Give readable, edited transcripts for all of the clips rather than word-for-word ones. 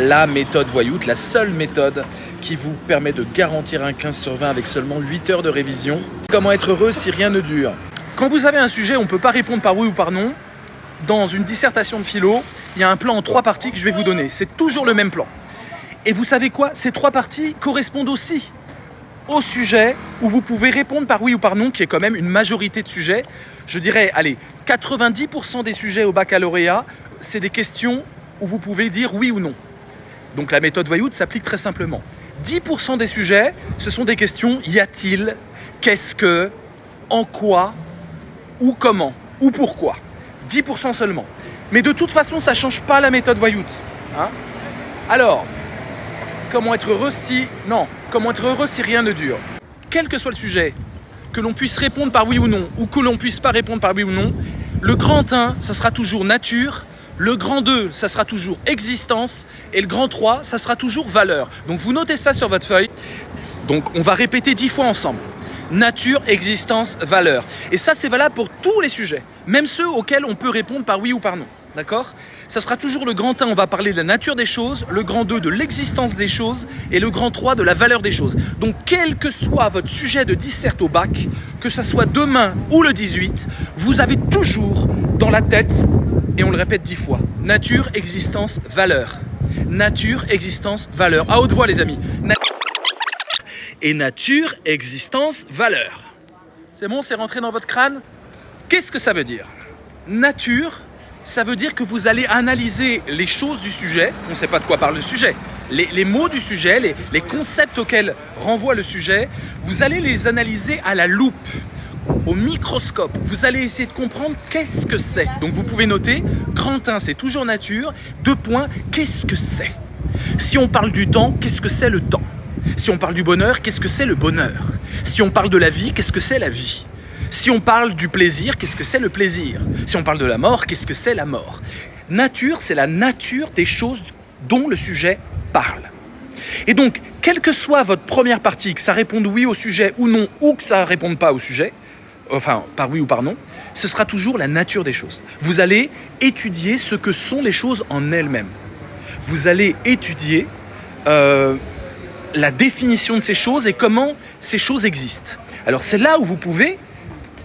La méthode Voyout, la seule méthode qui vous permet de garantir un 15 sur 20 avec seulement 8 heures de révision. Comment être heureux si rien ne dure? Quand vous avez un sujet, on ne peut pas répondre par oui ou par non. Dans une dissertation de philo, il y a un plan en 3 parties que je vais vous donner. C'est toujours le même plan. Et vous savez quoi? Ces 3 parties correspondent aussi au sujet où vous pouvez répondre par oui ou par non, qui est quand même une majorité de sujets. Je dirais, allez, 90% des sujets au baccalauréat, c'est des questions où vous pouvez dire oui ou non. Donc la méthode Voyout s'applique très simplement. 10% des sujets, ce sont des questions y a-t-il, qu'est-ce que, en quoi, ou comment, ou pourquoi. 10% seulement. Mais de toute façon, ça ne change pas la méthode Voyout. Hein? Alors, comment être heureux si rien ne dure? Quel que soit le sujet, que l'on puisse répondre par oui ou non, ou que l'on ne puisse pas répondre par oui ou non, le grand 1, ça sera toujours nature. Le grand 2, ça sera toujours existence. Et le grand 3, ça sera toujours valeur. Donc vous notez ça sur votre feuille. Donc on va répéter 10 fois ensemble. Nature, existence, valeur. Et ça, c'est valable pour tous les sujets. Même ceux auxquels on peut répondre par oui ou par non. D'accord? Ça sera toujours le grand 1, on va parler de la nature des choses. Le grand 2, de l'existence des choses. Et le grand 3, de la valeur des choses. Donc quel que soit votre sujet de disserte au bac, que ça soit demain ou le 18, vous avez toujours dans la tête... Et on le répète 10 fois. Nature, existence, valeur. Nature, existence, valeur. À haute voix, les amis. Et nature, existence, valeur. C'est bon, c'est rentré dans votre crâne? Qu'est-ce que ça veut dire? Nature, ça veut dire que vous allez analyser les choses du sujet. On ne sait pas de quoi parle le sujet. Les mots du sujet, les concepts auxquels renvoie le sujet, vous allez les analyser à la loupe. Au microscope, vous allez essayer de comprendre qu'est-ce que c'est. Donc vous pouvez noter, grand 1 c'est toujours nature, 2 points, qu'est-ce que c'est? Si on parle du temps, qu'est-ce que c'est le temps? Si on parle du bonheur, qu'est-ce que c'est le bonheur? Si on parle de la vie, qu'est-ce que c'est la vie? Si on parle du plaisir, qu'est-ce que c'est le plaisir? Si on parle de la mort, qu'est-ce que c'est la mort? Nature, c'est la nature des choses dont le sujet parle. Et donc, quelle que soit votre première partie, que ça réponde oui au sujet ou non, ou que ça ne réponde pas au sujet, enfin, par oui ou par non, ce sera toujours la nature des choses. Vous allez étudier ce que sont les choses en elles-mêmes. Vous allez étudier la définition de ces choses et comment ces choses existent. Alors, c'est là où vous pouvez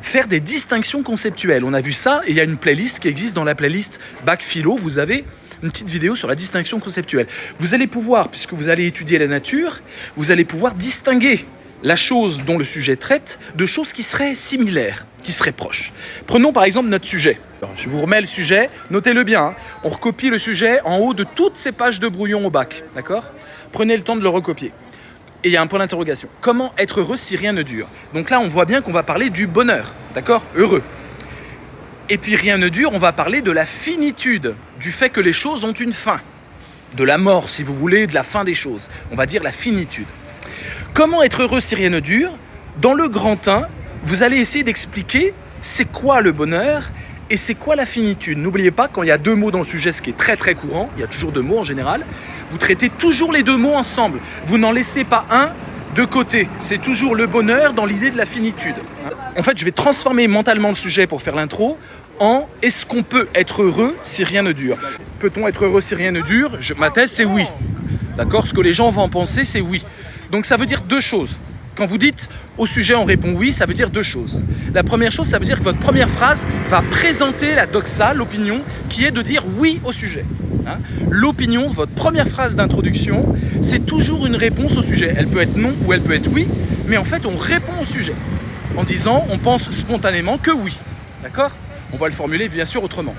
faire des distinctions conceptuelles. On a vu ça, et il y a une playlist qui existe dans la playlist Bac Philo. Vous avez une petite vidéo sur la distinction conceptuelle. Vous allez pouvoir, puisque vous allez étudier la nature, vous allez pouvoir distinguer la chose dont le sujet traite de choses qui seraient similaires, qui seraient proches. Prenons par exemple notre sujet. Alors, je vous remets le sujet, notez-le bien. Hein. On recopie le sujet en haut de toutes ces pages de brouillon au bac. D'accord? Prenez le temps de le recopier. Et il y a un point d'interrogation. Comment être heureux si rien ne dure? Donc là, on voit bien qu'on va parler du bonheur. D'accord? Heureux. Et puis rien ne dure, on va parler de la finitude, du fait que les choses ont une fin. De la mort, si vous voulez, de la fin des choses. On va dire la finitude. Comment être heureux si rien ne dure? Dans le grand 1, vous allez essayer d'expliquer c'est quoi le bonheur et c'est quoi la finitude. N'oubliez pas, quand il y a 2 mots dans le sujet, ce qui est très très courant, il y a toujours 2 mots en général, vous traitez toujours les 2 mots ensemble. Vous n'en laissez pas un de côté. C'est toujours le bonheur dans l'idée de la finitude. En fait, je vais transformer mentalement le sujet pour faire l'intro en « Est-ce qu'on peut être heureux si rien ne dure ?» Peut-on être heureux si rien ne dure? Ma thèse, c'est oui. D'accord? Ce que les gens vont en penser, c'est oui. Donc ça veut dire 2 choses. Quand vous dites au sujet on répond oui, ça veut dire 2 choses. La première chose, ça veut dire que votre première phrase va présenter la doxa, l'opinion, qui est de dire oui au sujet. Hein? L'opinion, votre première phrase d'introduction, c'est toujours une réponse au sujet. Elle peut être non ou elle peut être oui, mais en fait on répond au sujet en disant on pense spontanément que oui. D'accord? On va le formuler bien sûr autrement.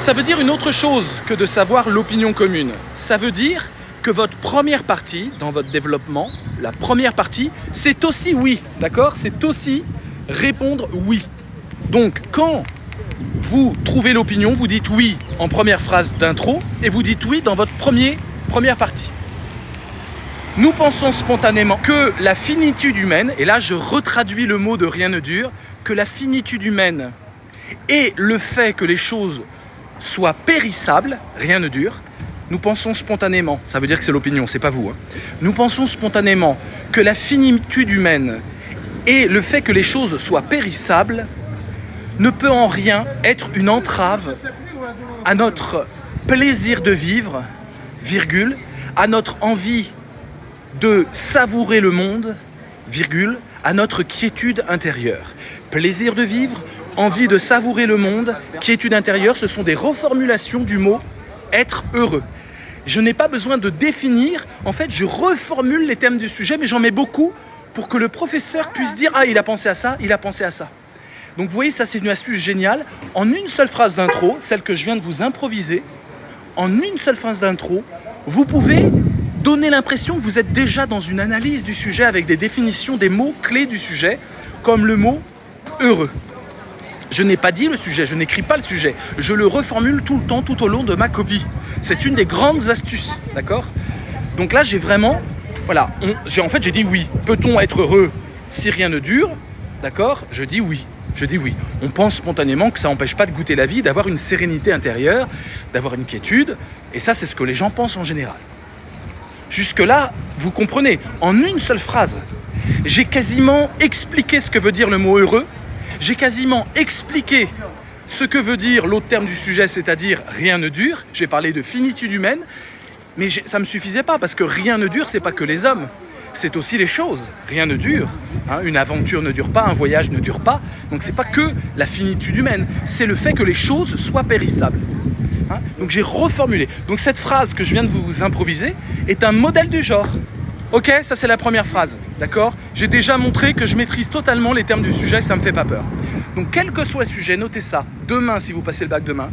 Ça veut dire une autre chose que de savoir l'opinion commune. Ça veut dire que votre première partie, dans votre développement, la première partie, c'est aussi oui, d'accord? C'est aussi répondre oui. Donc, quand vous trouvez l'opinion, vous dites oui en première phrase d'intro et vous dites oui dans votre première partie. Nous pensons spontanément que la finitude humaine, et là je retraduis le mot de rien ne dure, que la finitude humaine et le fait que les choses soient périssables, rien ne dure, nous pensons spontanément, ça veut dire que c'est l'opinion, c'est pas vous, hein. Nous pensons spontanément que la finitude humaine et le fait que les choses soient périssables ne peut en rien être une entrave à notre plaisir de vivre virgule, à notre envie de savourer le monde, virgule, à notre quiétude intérieure. Plaisir de vivre, envie de savourer le monde, quiétude intérieure, ce sont des reformulations du mot être heureux. Je n'ai pas besoin de définir, en fait je reformule les thèmes du sujet, mais j'en mets beaucoup pour que le professeur puisse dire « Ah, il a pensé à ça, il a pensé à ça ». Donc vous voyez, ça c'est une astuce géniale. En une seule phrase d'intro, celle que je viens de vous improviser, en une seule phrase d'intro, vous pouvez donner l'impression que vous êtes déjà dans une analyse du sujet avec des définitions, des mots clés du sujet, comme le mot « heureux ». Je n'ai pas dit le sujet, je n'écris pas le sujet. Je le reformule tout le temps, tout au long de ma copie. C'est une des grandes astuces, d'accord? Donc là, j'ai vraiment... Voilà, en fait, j'ai dit oui. Peut-on être heureux si rien ne dure? D'accord? Je dis oui. Je dis oui. On pense spontanément que ça n'empêche pas de goûter la vie, d'avoir une sérénité intérieure, d'avoir une quiétude. Et ça, c'est ce que les gens pensent en général. Jusque-là, vous comprenez, en une seule phrase, j'ai quasiment expliqué ce que veut dire le mot heureux. J'ai quasiment expliqué ce que veut dire l'autre terme du sujet, c'est-à-dire rien ne dure. J'ai parlé de finitude humaine, mais ça ne me suffisait pas parce que rien ne dure, c'est pas que les hommes, c'est aussi les choses. Rien ne dure. Une aventure ne dure pas, un voyage ne dure pas. Donc c'est pas que la finitude humaine, c'est le fait que les choses soient périssables. Donc j'ai reformulé. Donc cette phrase que je viens de vous improviser est un modèle du genre. Ok, ça c'est la première phrase, d'accord? J'ai déjà montré que je maîtrise totalement les termes du sujet, ça me fait pas peur. Donc quel que soit le sujet, notez ça. Demain, si vous passez le bac demain,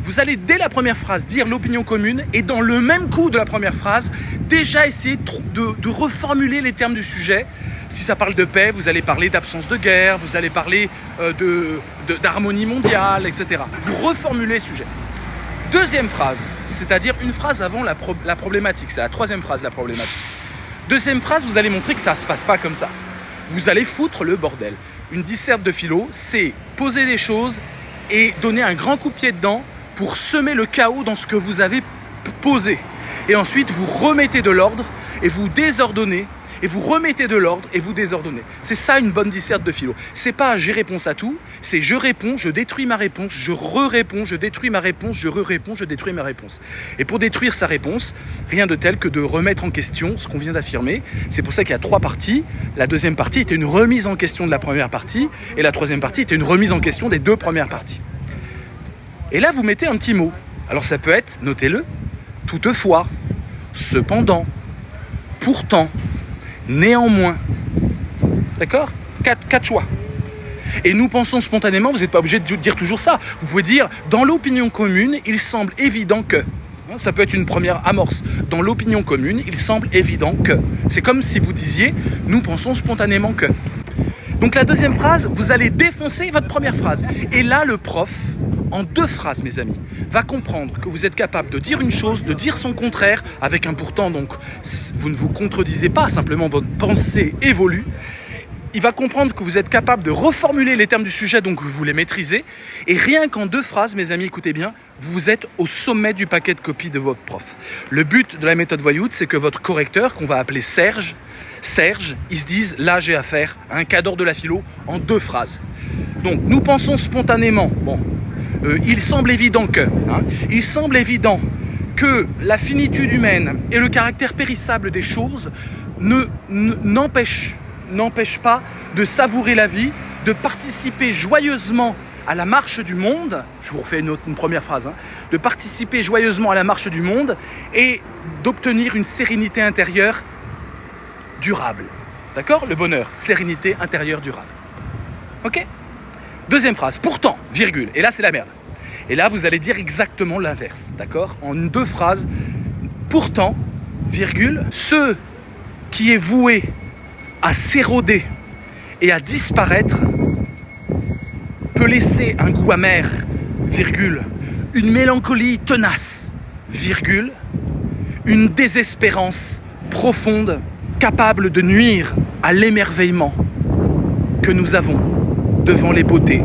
vous allez dès la première phrase dire l'opinion commune et dans le même coup de la première phrase, déjà essayer de reformuler les termes du sujet. Si ça parle de paix, vous allez parler d'absence de guerre, vous allez parler d'harmonie mondiale, etc. Vous reformulez le sujet. Deuxième phrase, c'est-à-dire une phrase avant la problématique, c'est la troisième phrase, la problématique. Deuxième phrase, vous allez montrer que ça ne se passe pas comme ça. Vous allez foutre le bordel. Une disserte de philo, c'est poser des choses et donner un grand coup de pied dedans pour semer le chaos dans ce que vous avez posé. Et ensuite, vous remettez de l'ordre et vous désordonnez. Et vous remettez de l'ordre et vous désordonnez. C'est ça une bonne disserte de philo. C'est pas j'ai réponse à tout, c'est je réponds, je détruis ma réponse, je re-réponds, je détruis ma réponse, je re-réponds, je détruis ma réponse. Et pour détruire sa réponse, rien de tel que de remettre en question ce qu'on vient d'affirmer. C'est pour ça qu'il y a 3 parties. La deuxième partie était une remise en question de la première partie et la troisième partie était une remise en question des 2 premières parties. Et là, vous mettez un petit mot. Alors ça peut être, notez-le, toutefois, cependant, pourtant, néanmoins. D'accord? 4 choix. Et nous pensons spontanément, vous n'êtes pas obligé de dire toujours ça. Vous pouvez dire, dans l'opinion commune, il semble évident que. Ça peut être une première amorce. Dans l'opinion commune, il semble évident que. C'est comme si vous disiez, nous pensons spontanément que. Donc la deuxième phrase, vous allez défoncer votre première phrase. Et là, le prof, en 2 phrases, mes amis, va comprendre que vous êtes capable de dire une chose, de dire son contraire, avec un pourtant, donc vous ne vous contredisez pas, simplement votre pensée évolue. Il va comprendre que vous êtes capable de reformuler les termes du sujet, donc vous les maîtrisez. Et rien qu'en 2 phrases, mes amis, écoutez bien, vous êtes au sommet du paquet de copies de votre prof. Le but de la méthode Voyout, c'est que votre correcteur, qu'on va appeler Serge, ils se disent, là j'ai affaire à un cadre de la philo en 2 phrases. Donc nous pensons spontanément, il semble évident que la finitude humaine et le caractère périssable des choses n'empêchent pas de savourer la vie, de participer joyeusement à la marche du monde. Je vous refais une première phrase. De participer joyeusement à la marche du monde et d'obtenir une sérénité intérieure durable. D'accord? Le bonheur, sérénité intérieure durable. Ok? Deuxième phrase, pourtant, virgule, et là c'est la merde. Et là vous allez dire exactement l'inverse, d'accord? En 2 phrases, pourtant, virgule, ce qui est voué à s'éroder et à disparaître peut laisser un goût amer, virgule, une mélancolie tenace, virgule, une désespérance profonde, capable de nuire à l'émerveillement que nous avons devant les beautés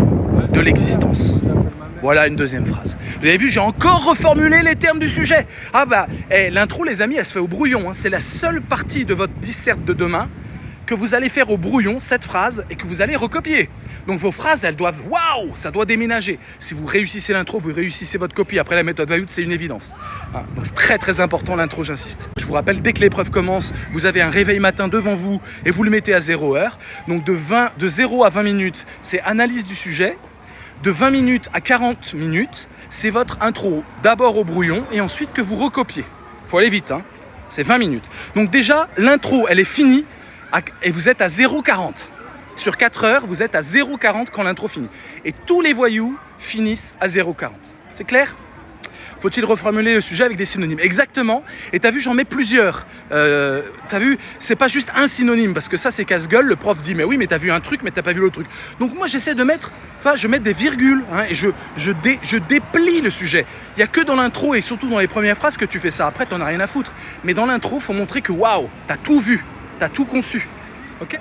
de l'existence. Voilà une deuxième phrase. Vous avez vu, j'ai encore reformulé les termes du sujet. L'intro, les amis, elle se fait au brouillon. C'est la seule partie de votre disserte de demain que vous allez faire au brouillon, cette phrase, et que vous allez recopier. Donc vos phrases, elles doivent, waouh, ça doit déménager. Si vous réussissez l'intro, vous réussissez votre copie. Après la méthode Vayout, c'est une évidence. Hein, donc c'est très très important l'intro, j'insiste. Je vous rappelle, dès que l'épreuve commence, vous avez un réveil matin devant vous et vous le mettez à 0 heure. Donc de 0 à 20 minutes, c'est analyse du sujet. De 20 minutes à 40 minutes, c'est votre intro, d'abord au brouillon et ensuite que vous recopiez. Il faut aller vite, hein. C'est 20 minutes. Donc déjà, l'intro, elle est finie et vous êtes à 0,40. Sur 4 heures, vous êtes à 0,40 quand l'intro finit. Et tous les voyous finissent à 0,40. C'est clair ? Faut-il reformuler le sujet avec des synonymes? Exactement. Et t'as vu, j'en mets plusieurs. T'as vu, c'est pas juste un synonyme, parce que ça, c'est casse-gueule. Le prof dit, mais oui, mais t'as vu un truc, mais t'as pas vu l'autre truc. Donc moi, j'essaie de mettre, je mets des virgules, hein, et je déplie le sujet. Il y a que dans l'intro, et surtout dans les premières phrases, que tu fais ça. Après, t'en as rien à foutre. Mais dans l'intro, faut montrer que, waouh, t'as tout vu, t'as tout conçu. Ok ?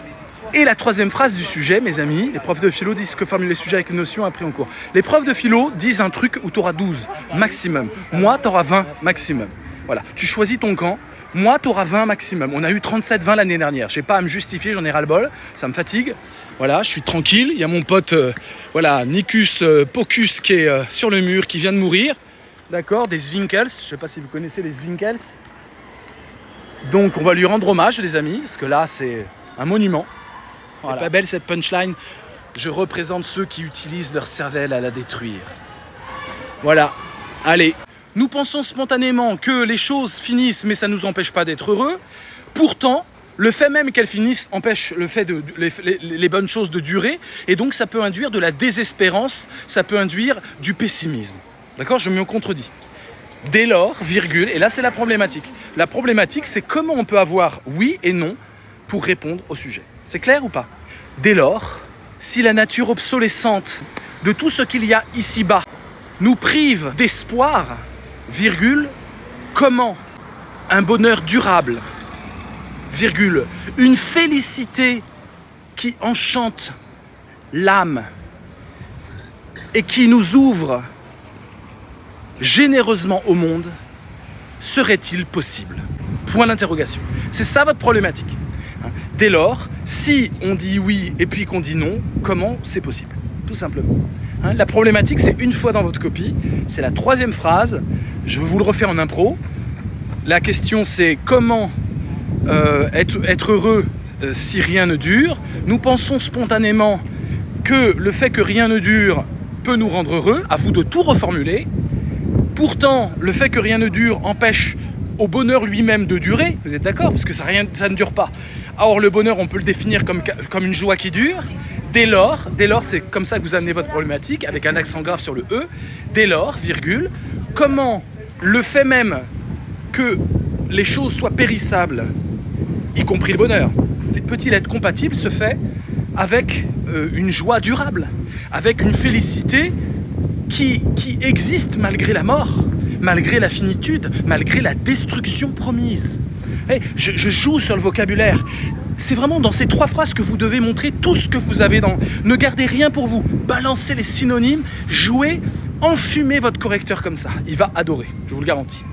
Et la troisième phrase du sujet, mes amis, les profs de philo disent que formuler le sujet avec les notions appris en cours. Les profs de philo disent un truc où tu auras 12 maximum. Moi, tu auras 20 maximum. Voilà, tu choisis ton camp. Moi, tu auras 20 maximum. On a eu 37-20 l'année dernière. Je n'ai pas à me justifier, j'en ai ras-le-bol. Ça me fatigue. Voilà, je suis tranquille. Il y a mon pote, Nicus Pocus, qui est sur le mur, qui vient de mourir. D'accord, des Zwinkels. Je ne sais pas si vous connaissez les Zwinkels. Donc, on va lui rendre hommage, les amis, parce que là, c'est un monument. Voilà. Pas belle cette punchline. Je représente ceux qui utilisent leur cervelle à la détruire. Voilà. Allez. Nous pensons spontanément que les choses finissent, mais ça ne nous empêche pas d'être heureux. Pourtant, le fait même qu'elles finissent empêche le fait les bonnes choses de durer. Et donc, ça peut induire de la désespérance. Ça peut induire du pessimisme. D'accord ? Je me contredis. Dès lors, virgule, et là, c'est la problématique. La problématique, c'est comment on peut avoir oui et non pour répondre au sujet. C'est clair ou pas ? Dès lors, si la nature obsolescente de tout ce qu'il y a ici-bas nous prive d'espoir, virgule, comment un bonheur durable, virgule, une félicité qui enchante l'âme et qui nous ouvre généreusement au monde, serait-il possible ? Point d'interrogation. C'est ça votre problématique. Dès lors, si on dit oui et puis qu'on dit non, comment c'est possible ? Tout simplement. Hein, la problématique, c'est une fois dans votre copie, c'est la troisième phrase, je vais vous le refaire en impro. La question, c'est comment être heureux si rien ne dure. Nous pensons spontanément que le fait que rien ne dure peut nous rendre heureux, à vous de tout reformuler. Pourtant, le fait que rien ne dure empêche au bonheur lui-même de durer, vous êtes d'accord ? Parce que ça ne dure pas. Or, le bonheur, on peut le définir comme une joie qui dure. Dès lors, c'est comme ça que vous amenez votre problématique, avec un accent grave sur le « e ». Dès lors, virgule, comment le fait même que les choses soient périssables, y compris le bonheur, peut-il être compatible, se fait avec une joie durable, avec une félicité qui existe malgré la mort, malgré la finitude, malgré la destruction promise. Hey, je joue sur le vocabulaire. C'est vraiment dans ces trois phrases que vous devez montrer tout ce que vous avez dans... Ne gardez rien pour vous. Balancez les synonymes, jouez, enfumez votre correcteur comme ça. Il va adorer, je vous le garantis.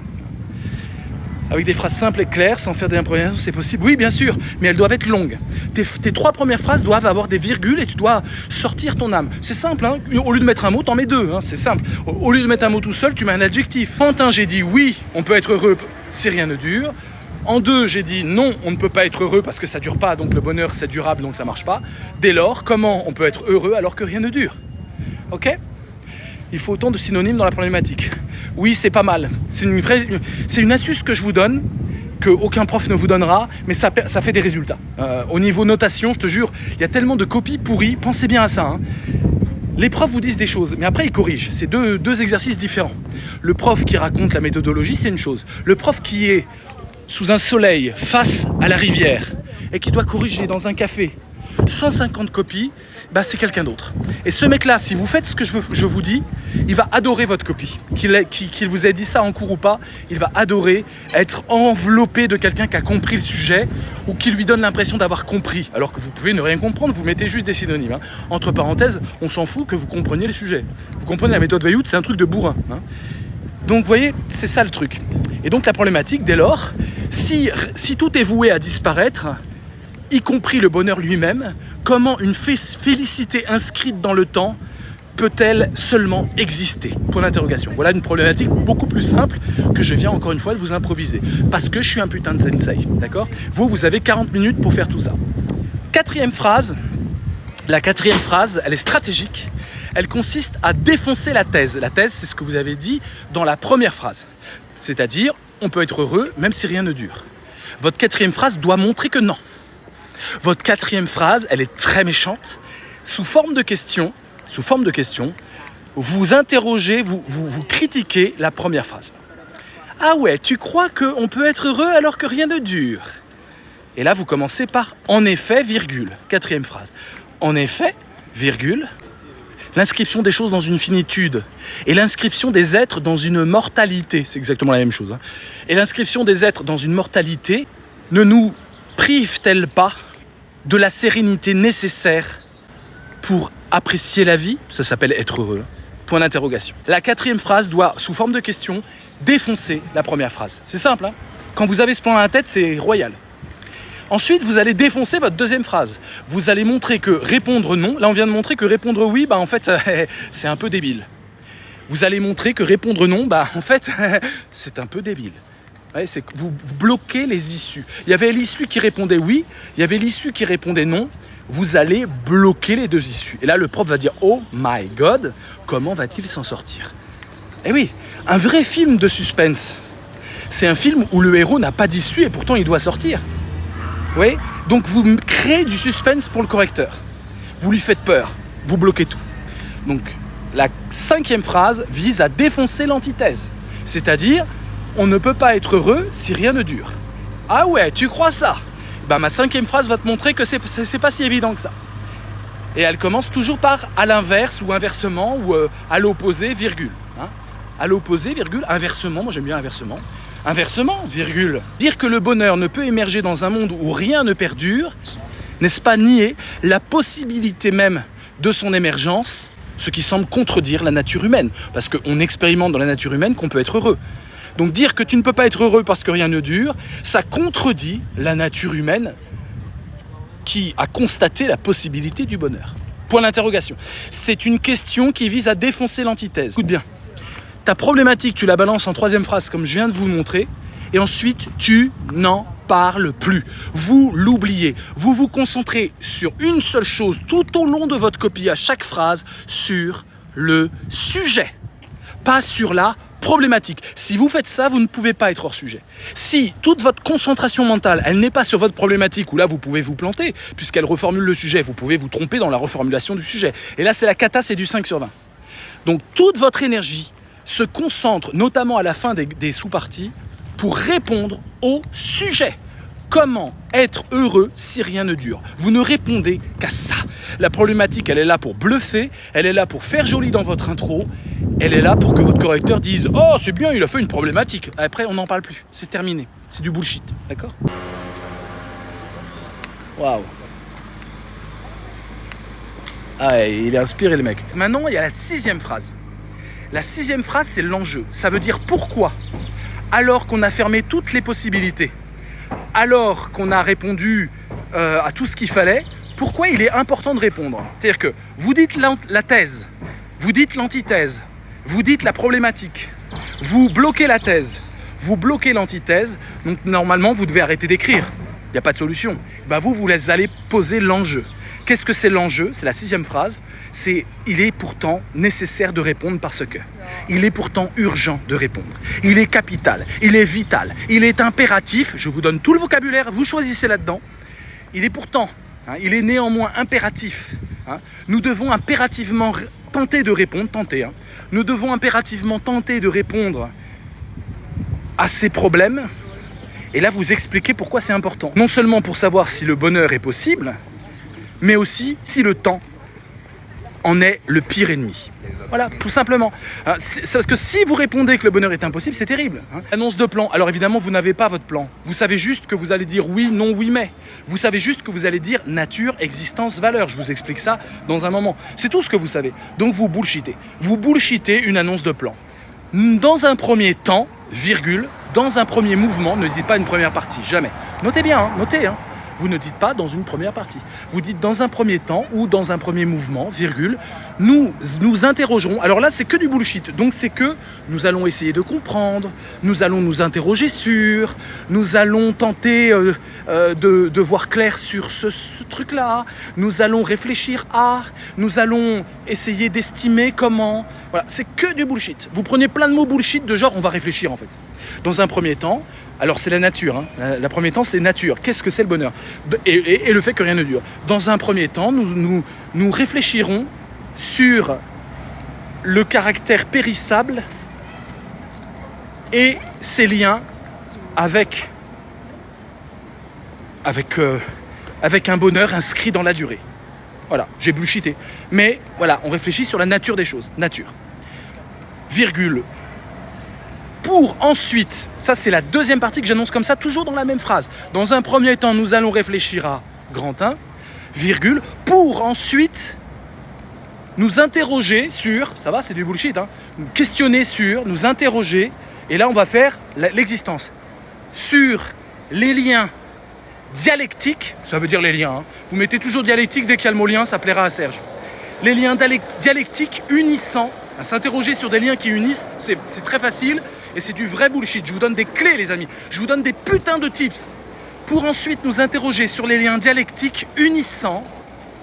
Avec des phrases simples et claires, sans faire des improvisations, c'est possible. Oui, bien sûr, mais elles doivent être longues. Tes trois premières phrases doivent avoir des virgules et tu dois sortir ton âme. C'est simple, hein. Au lieu de mettre un mot, t'en mets deux, hein. C'est simple. Au lieu de mettre un mot tout seul, tu mets un adjectif. Quentin, j'ai dit oui, on peut être heureux si rien ne dure. En deux, j'ai dit non, on ne peut pas être heureux parce que ça dure pas, donc le bonheur c'est durable, donc ça marche pas. Dès lors, comment on peut être heureux alors que rien ne dure ? Ok ? Il faut autant de synonymes dans la problématique. Oui, c'est pas mal. C'est une astuce que je vous donne, qu'aucun prof ne vous donnera, mais ça fait des résultats. Au niveau notation, je te jure, il y a tellement de copies pourries, pensez bien à ça. Hein. Les profs vous disent des choses, mais après ils corrigent. C'est deux exercices différents. Le prof qui raconte la méthodologie, c'est une chose. Le prof qui est sous un soleil, face à la rivière, et qui doit corriger dans un café 150 copies, bah c'est quelqu'un d'autre. Et ce mec-là, si vous faites ce que je vous dis, il va adorer votre copie. Qu'il vous ait dit ça en cours ou pas, il va adorer être enveloppé de quelqu'un qui a compris le sujet ou qui lui donne l'impression d'avoir compris. Alors que vous pouvez ne rien comprendre, vous mettez juste des synonymes. Hein. Entre parenthèses, on s'en fout que vous compreniez le sujet. Vous comprenez la méthode Vayout, c'est un truc de bourrin. Hein. Donc vous voyez, c'est ça le truc. Et donc la problématique, dès lors, si tout est voué à disparaître, y compris le bonheur lui-même, Comment une félicité inscrite dans le temps peut-elle seulement exister? Point d'interrogation. Voilà une problématique beaucoup plus simple que je viens encore une fois de vous improviser. Parce que je suis un putain de sensei, d'accord? Vous avez 40 minutes pour faire tout ça. Quatrième phrase. La quatrième phrase, elle est stratégique. Elle consiste à défoncer la thèse. La thèse, c'est ce que vous avez dit dans la première phrase. C'est-à-dire, on peut être heureux même si rien ne dure. Votre quatrième phrase doit montrer que non. Votre quatrième phrase, elle est très méchante. Sous forme de question, vous interrogez, vous critiquez la première phrase. Ah ouais, tu crois qu'on peut être heureux alors que rien ne dure? Et là, vous commencez par « en effet, virgule ». Quatrième phrase. En effet, virgule, l'inscription des choses dans une finitude et l'inscription des êtres dans une mortalité, c'est exactement la même chose. Hein. Et l'inscription des êtres dans une mortalité ne nous prive-t-elle pas de la sérénité nécessaire pour apprécier la vie? Ça s'appelle être heureux. Point d'interrogation. La quatrième phrase doit, sous forme de question, défoncer la première phrase. C'est simple, hein. Quand vous avez ce plan dans la tête, c'est royal. Ensuite, vous allez défoncer votre deuxième phrase. Vous allez montrer que répondre non, là on vient de montrer que répondre oui, en fait, c'est un peu débile. Vous allez montrer que répondre non, en fait, c'est un peu débile. Ouais, c'est que vous bloquez les issues. Il y avait l'issue qui répondait oui, il y avait l'issue qui répondait non. Vous allez bloquer les deux issues. Et là, le prof va dire « Oh my God, comment va-t-il s'en sortir ?» Eh oui, un vrai film de suspense, c'est un film où le héros n'a pas d'issue et pourtant il doit sortir. Oui, donc vous créez du suspense pour le correcteur. Vous lui faites peur, vous bloquez tout. Donc la cinquième phrase vise à défoncer l'antithèse. C'est-à-dire, on ne peut pas être heureux si rien ne dure. Ah ouais, tu crois ça? Ma cinquième phrase va te montrer que c'est pas si évident que ça. Et elle commence toujours par à l'inverse ou inversement ou à l'opposé, virgule. Hein, à l'opposé, virgule, inversement, moi j'aime bien inversement. Inversement, virgule. Dire que le bonheur ne peut émerger dans un monde où rien ne perdure, n'est-ce pas nier la possibilité même de son émergence, ce qui semble contredire la nature humaine, parce qu'on expérimente dans la nature humaine qu'on peut être heureux. Donc dire que tu ne peux pas être heureux parce que rien ne dure, ça contredit la nature humaine qui a constaté la possibilité du bonheur. Point d'interrogation. C'est une question qui vise à défoncer l'antithèse. Écoute bien. Ta problématique, tu la balances en troisième phrase comme je viens de vous montrer, et ensuite tu n'en parles plus. Vous l'oubliez. Vous vous concentrez sur une seule chose tout au long de votre copie, à chaque phrase, sur le sujet, pas sur la problématique. Si vous faites ça, vous ne pouvez pas être hors sujet. Si toute votre concentration mentale, elle n'est pas sur votre problématique, où là vous pouvez vous planter, puisqu'elle reformule le sujet, vous pouvez vous tromper dans la reformulation du sujet. Et là c'est la cata, c'est du 5 sur 20. Donc toute votre énergie se concentre, notamment à la fin des sous-parties, pour répondre au sujet. Comment être heureux si rien ne dure? Vous ne répondez qu'à ça. La problématique, elle est là pour bluffer, elle est là pour faire joli dans votre intro, elle est là pour que votre correcteur dise « Oh, c'est bien, il a fait une problématique ». Après, on n'en parle plus. C'est terminé. C'est du bullshit. D'accord? Waouh. Ah, il est inspiré, le mec. Maintenant, il y a la sixième phrase. La sixième phrase, c'est l'enjeu. Ça veut dire pourquoi, alors qu'on a fermé toutes les possibilités, alors qu'on a répondu à tout ce qu'il fallait, pourquoi il est important de répondre? C'est-à-dire que vous dites la thèse, vous dites l'antithèse, vous dites la problématique, vous bloquez la thèse, vous bloquez l'antithèse, donc normalement vous devez arrêter d'écrire, il n'y a pas de solution. Vous allez poser l'enjeu. Qu'est-ce que c'est l'enjeu? C'est la sixième phrase. C'est « il est pourtant nécessaire de répondre parce que ». Il est pourtant urgent de répondre. Il est capital, il est vital, il est impératif. Je vous donne tout le vocabulaire, vous choisissez là-dedans. Il est pourtant, il est néanmoins impératif. Nous devons impérativement tenter de répondre, Nous devons impérativement tenter de répondre à ces problèmes. Et là, vous expliquez pourquoi c'est important. Non seulement pour savoir si le bonheur est possible, mais aussi si le temps en est le pire ennemi. Voilà, tout simplement. C'est parce que si vous répondez que le bonheur est impossible, c'est terrible. Annonce de plan. Alors évidemment, vous n'avez pas votre plan. Vous savez juste que vous allez dire oui, non, oui, mais. Vous savez juste que vous allez dire nature, existence, valeur. Je vous explique ça dans un moment. C'est tout ce que vous savez. Donc vous bullshitez. Vous bullshitez une annonce de plan. Dans un premier temps, virgule, dans un premier mouvement, ne dites pas une première partie, jamais. Notez bien, notez. Vous ne dites pas dans une première partie. Vous dites dans un premier temps ou dans un premier mouvement, virgule, nous nous interrogerons. Alors là, c'est que du bullshit. Donc c'est que nous allons essayer de comprendre, nous allons nous interroger sur, nous allons tenter de voir clair sur ce truc-là, nous allons réfléchir à, nous allons essayer d'estimer comment. Voilà, c'est que du bullshit. Vous prenez plein de mots bullshit de genre on va réfléchir en fait. Dans un premier temps, alors c'est la nature, hein. La premier temps c'est nature. Qu'est-ce que c'est le bonheur et le fait que rien ne dure. Dans un premier temps, nous réfléchirons sur le caractère périssable et ses liens avec un bonheur inscrit dans la durée. Voilà, j'ai bullshité. Mais voilà, on réfléchit sur la nature des choses. Nature. Virgule. Pour ensuite, ça c'est la deuxième partie que j'annonce comme ça, toujours dans la même phrase. Dans un premier temps, nous allons réfléchir à grand 1, virgule, pour ensuite nous interroger sur, ça va, c'est du bullshit, hein, nous questionner sur, nous interroger, et là on va faire l'existence, sur les liens dialectiques, ça veut dire les liens, hein. Vous mettez toujours dialectique dès qu'il y a le mot lien, ça plaira à Serge. Les liens dialectiques unissants, à s'interroger sur des liens qui unissent, c'est très facile. Et c'est du vrai bullshit. Je vous donne des clés, les amis. Je vous donne des putains de tips. Pour ensuite nous interroger sur les liens dialectiques unissants.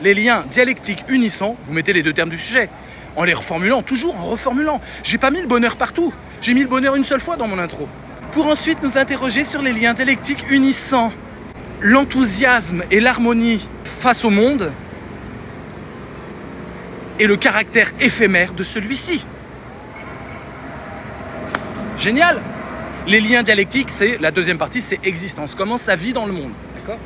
Les liens dialectiques unissants, vous mettez les deux termes du sujet. En les reformulant, toujours en reformulant. J'ai pas mis le bonheur partout. J'ai mis le bonheur une seule fois dans mon intro. Pour ensuite nous interroger sur les liens dialectiques unissants. L'enthousiasme et l'harmonie face au monde. Et le caractère éphémère de celui-ci. Génial. Les liens dialectiques, c'est la deuxième partie, c'est existence. Comment ça vit dans le monde, d'accord?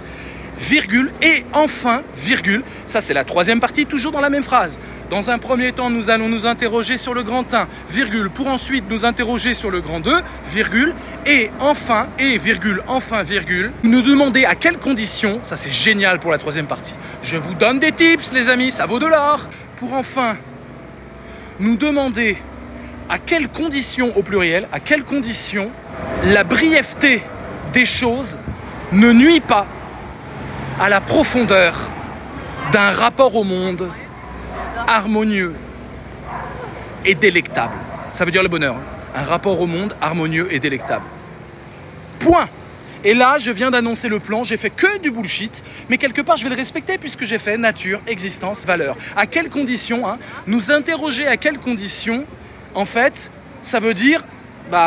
Virgule, et enfin, virgule, ça c'est la troisième partie, toujours dans la même phrase. Dans un premier temps, nous allons nous interroger sur le grand 1, virgule, pour ensuite nous interroger sur le grand 2, virgule, et enfin, virgule, nous demander à quelles conditions, ça c'est génial pour la troisième partie. Je vous donne des tips, les amis, ça vaut de l'or. Pour enfin nous demander à quelles conditions, au pluriel, à quelles conditions la brièveté des choses ne nuit pas à la profondeur d'un rapport au monde harmonieux et délectable. Ça veut dire le bonheur, hein. Un rapport au monde harmonieux et délectable. Point. Et là, je viens d'annoncer le plan, j'ai fait que du bullshit, mais quelque part, je vais le respecter puisque j'ai fait nature, existence, valeur. À quelles conditions, hein, nous interroger à quelles conditions. En fait, ça veut dire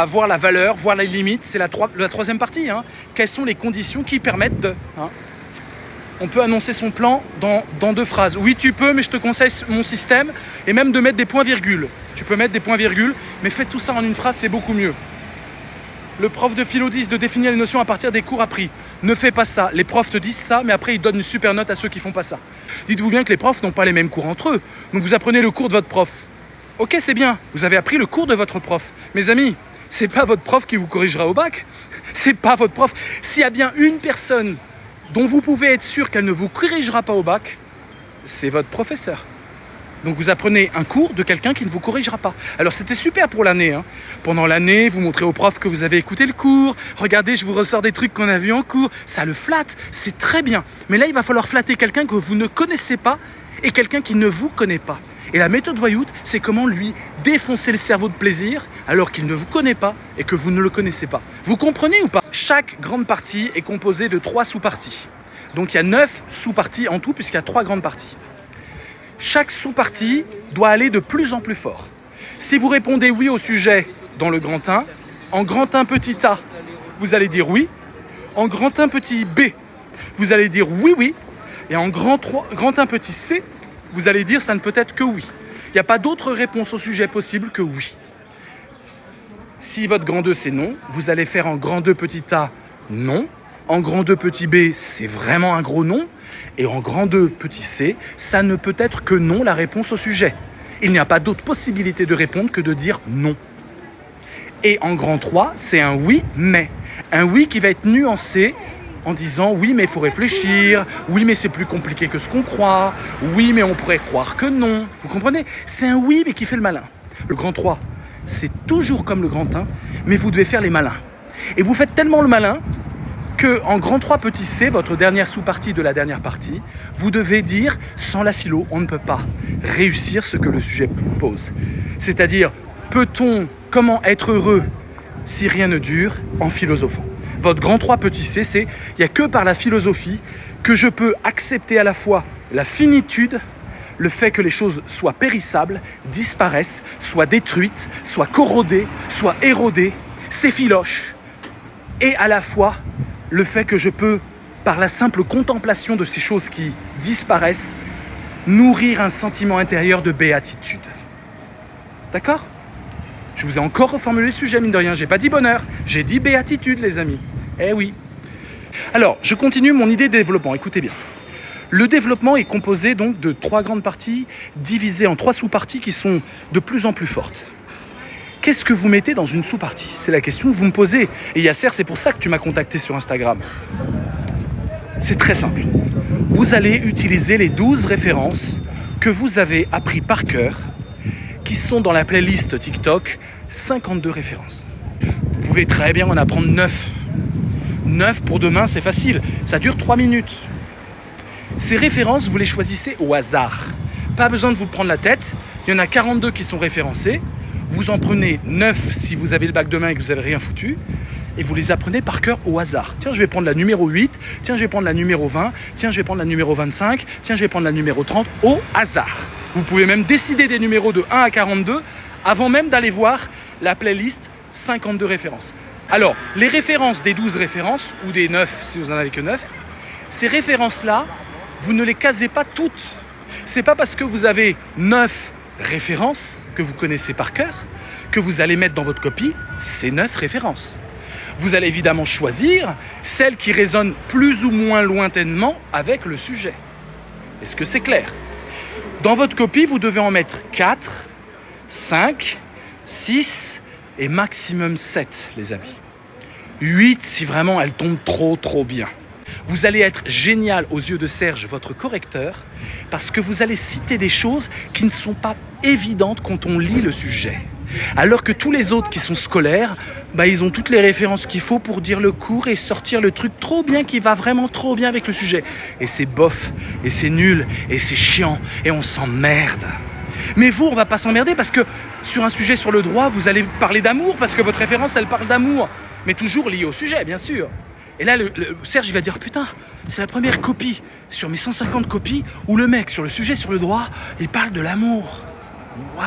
voir la valeur, voir les limites, c'est la troisième partie. Hein. Quelles sont les conditions qui permettent de... Hein. On peut annoncer son plan dans deux phrases. Oui, tu peux, mais je te conseille mon système et même de mettre des points-virgules. Tu peux mettre des points-virgules, mais fais tout ça en une phrase, c'est beaucoup mieux. Le prof de philo dit de définir les notions à partir des cours appris. Ne fais pas ça. Les profs te disent ça, mais après ils donnent une super note à ceux qui font pas ça. Dites-vous bien que les profs n'ont pas les mêmes cours entre eux. Donc vous apprenez le cours de votre prof. Ok, c'est bien, vous avez appris le cours de votre prof. Mes amis, c'est pas votre prof qui vous corrigera au bac. C'est pas votre prof. S'il y a bien une personne dont vous pouvez être sûr qu'elle ne vous corrigera pas au bac, c'est votre professeur. Donc vous apprenez un cours de quelqu'un qui ne vous corrigera pas. Alors c'était super pour l'année. Hein. Pendant l'année, vous montrez au prof que vous avez écouté le cours. Regardez, je vous ressors des trucs qu'on a vus en cours. Ça le flatte, c'est très bien. Mais là, il va falloir flatter quelqu'un que vous ne connaissez pas et quelqu'un qui ne vous connaît pas. Et la méthode Voyout, c'est comment lui défoncer le cerveau de plaisir alors qu'il ne vous connaît pas et que vous ne le connaissez pas. Vous comprenez ou pas? Chaque grande partie est composée de 3 sous-parties. Donc il y a 9 sous-parties en tout puisqu'il y a 3 grandes parties. Chaque sous-partie doit aller de plus en plus fort. Si vous répondez oui au sujet dans le grand 1, en grand 1 petit a, vous allez dire oui. En grand 1 petit b, vous allez dire oui, oui. Et en grand 1 petit c, vous allez dire ça ne peut être que oui. Il n'y a pas d'autre réponse au sujet possible que oui. Si votre grand 2 c'est non, vous allez faire en grand 2 petit a non. En grand 2 petit b, c'est vraiment un gros non. Et en grand 2 petit c, ça ne peut être que non la réponse au sujet. Il n'y a pas d'autre possibilité de répondre que de dire non. Et en grand 3, c'est un oui, mais. Un oui qui va être nuancé en disant oui, mais il faut réfléchir. Oui, mais c'est plus compliqué que ce qu'on croit. Oui, mais on pourrait croire que non. Vous comprenez? C'est un oui, mais qui fait le malin. Le grand 3, c'est toujours comme le grand 1, mais vous devez faire les malins. Et vous faites tellement le malin que en grand 3 petit c, votre dernière sous-partie de la dernière partie, vous devez dire sans la philo, on ne peut pas réussir ce que le sujet pose. C'est-à-dire, comment être heureux si rien ne dure en philosophant. Votre grand 3 petit c, c'est il n'y a que par la philosophie que je peux accepter à la fois la finitude, le fait que les choses soient périssables, disparaissent, soient détruites, soient corrodées, soient érodées, s'effilochent, et à la fois le fait que je peux, par la simple contemplation de ces choses qui disparaissent, nourrir un sentiment intérieur de béatitude. D'accord ? Je vous ai encore reformulé le sujet, mine de rien. J'ai pas dit bonheur, j'ai dit béatitude, les amis. Eh oui. Alors, je continue mon idée de développement. Écoutez bien. Le développement est composé donc de 3 grandes parties, divisées en 3 sous-parties qui sont de plus en plus fortes. Qu'est-ce que vous mettez dans une sous-partie ? C'est la question que vous me posez. Et Yasser, c'est pour ça que tu m'as contacté sur Instagram. C'est très simple. Vous allez utiliser les 12 références que vous avez appris par cœur, qui sont dans la playlist TikTok, 52 références. Vous pouvez très bien en apprendre 9. 9 pour demain, c'est facile. Ça dure 3 minutes. Ces références, vous les choisissez au hasard. Pas besoin de vous prendre la tête. Il y en a 42 qui sont référencées. Vous en prenez 9 si vous avez le bac demain et que vous n'avez rien foutu. Et vous les apprenez par cœur au hasard. Tiens, je vais prendre la numéro 8. Tiens, je vais prendre la numéro 20. Tiens, je vais prendre la numéro 25. Tiens, je vais prendre la numéro 30. Au hasard. Vous pouvez même décider des numéros de 1 à 42 avant même d'aller voir la playlist 52 références. Alors, les références des 12 références, ou des 9 si vous n'en avez que 9, ces références-là, vous ne les casez pas toutes. C'est pas parce que vous avez 9 références que vous connaissez par cœur que vous allez mettre dans votre copie ces 9 références. Vous allez évidemment choisir celles qui résonnent plus ou moins lointainement avec le sujet. Est-ce que c'est clair ? Dans votre copie, vous devez en mettre 4, 5, 6 et maximum 7, les amis. 8 si vraiment elle tombe trop bien. Vous allez être génial aux yeux de Serge, votre correcteur, parce que vous allez citer des choses qui ne sont pas évidentes quand on lit le sujet. Alors que tous les autres qui sont scolaires, ils ont toutes les références qu'il faut pour dire le cours et sortir le truc trop bien qui va vraiment trop bien avec le sujet. Et c'est bof, et c'est nul, et c'est chiant, et on s'emmerde. Mais vous, on va pas s'emmerder parce que sur un sujet sur le droit, vous allez parler d'amour parce que votre référence, elle parle d'amour. Mais toujours liée au sujet, bien sûr. Et là, Serge, il va dire, putain, c'est la première copie sur mes 150 copies où le mec, sur le sujet sur le droit, il parle de l'amour. Waouh!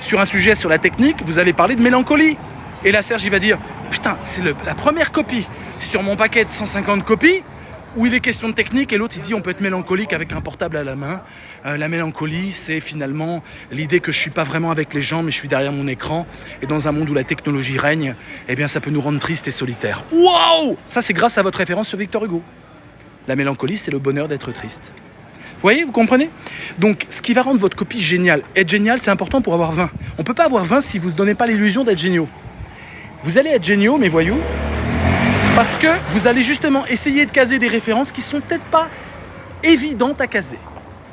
Sur un sujet sur la technique, vous allez parler de mélancolie. Et là, Serge, il va dire, putain, c'est la première copie sur mon paquet de 150 copies où il est question de technique et l'autre, il dit, on peut être mélancolique avec un portable à la main. La mélancolie, c'est finalement l'idée que je ne suis pas vraiment avec les gens, mais je suis derrière mon écran. Et dans un monde où la technologie règne, eh bien, ça peut nous rendre tristes et solitaires. Waouh! Ça, c'est grâce à votre référence sur Victor Hugo. La mélancolie, c'est le bonheur d'être triste. Vous voyez, vous comprenez ? Donc, ce qui va rendre votre copie géniale. Être génial, c'est important pour avoir 20. On ne peut pas avoir 20 si vous ne donnez pas l'illusion d'être géniaux. Vous allez être géniaux, mes voyous, parce que vous allez justement essayer de caser des références qui ne sont peut-être pas évidentes à caser.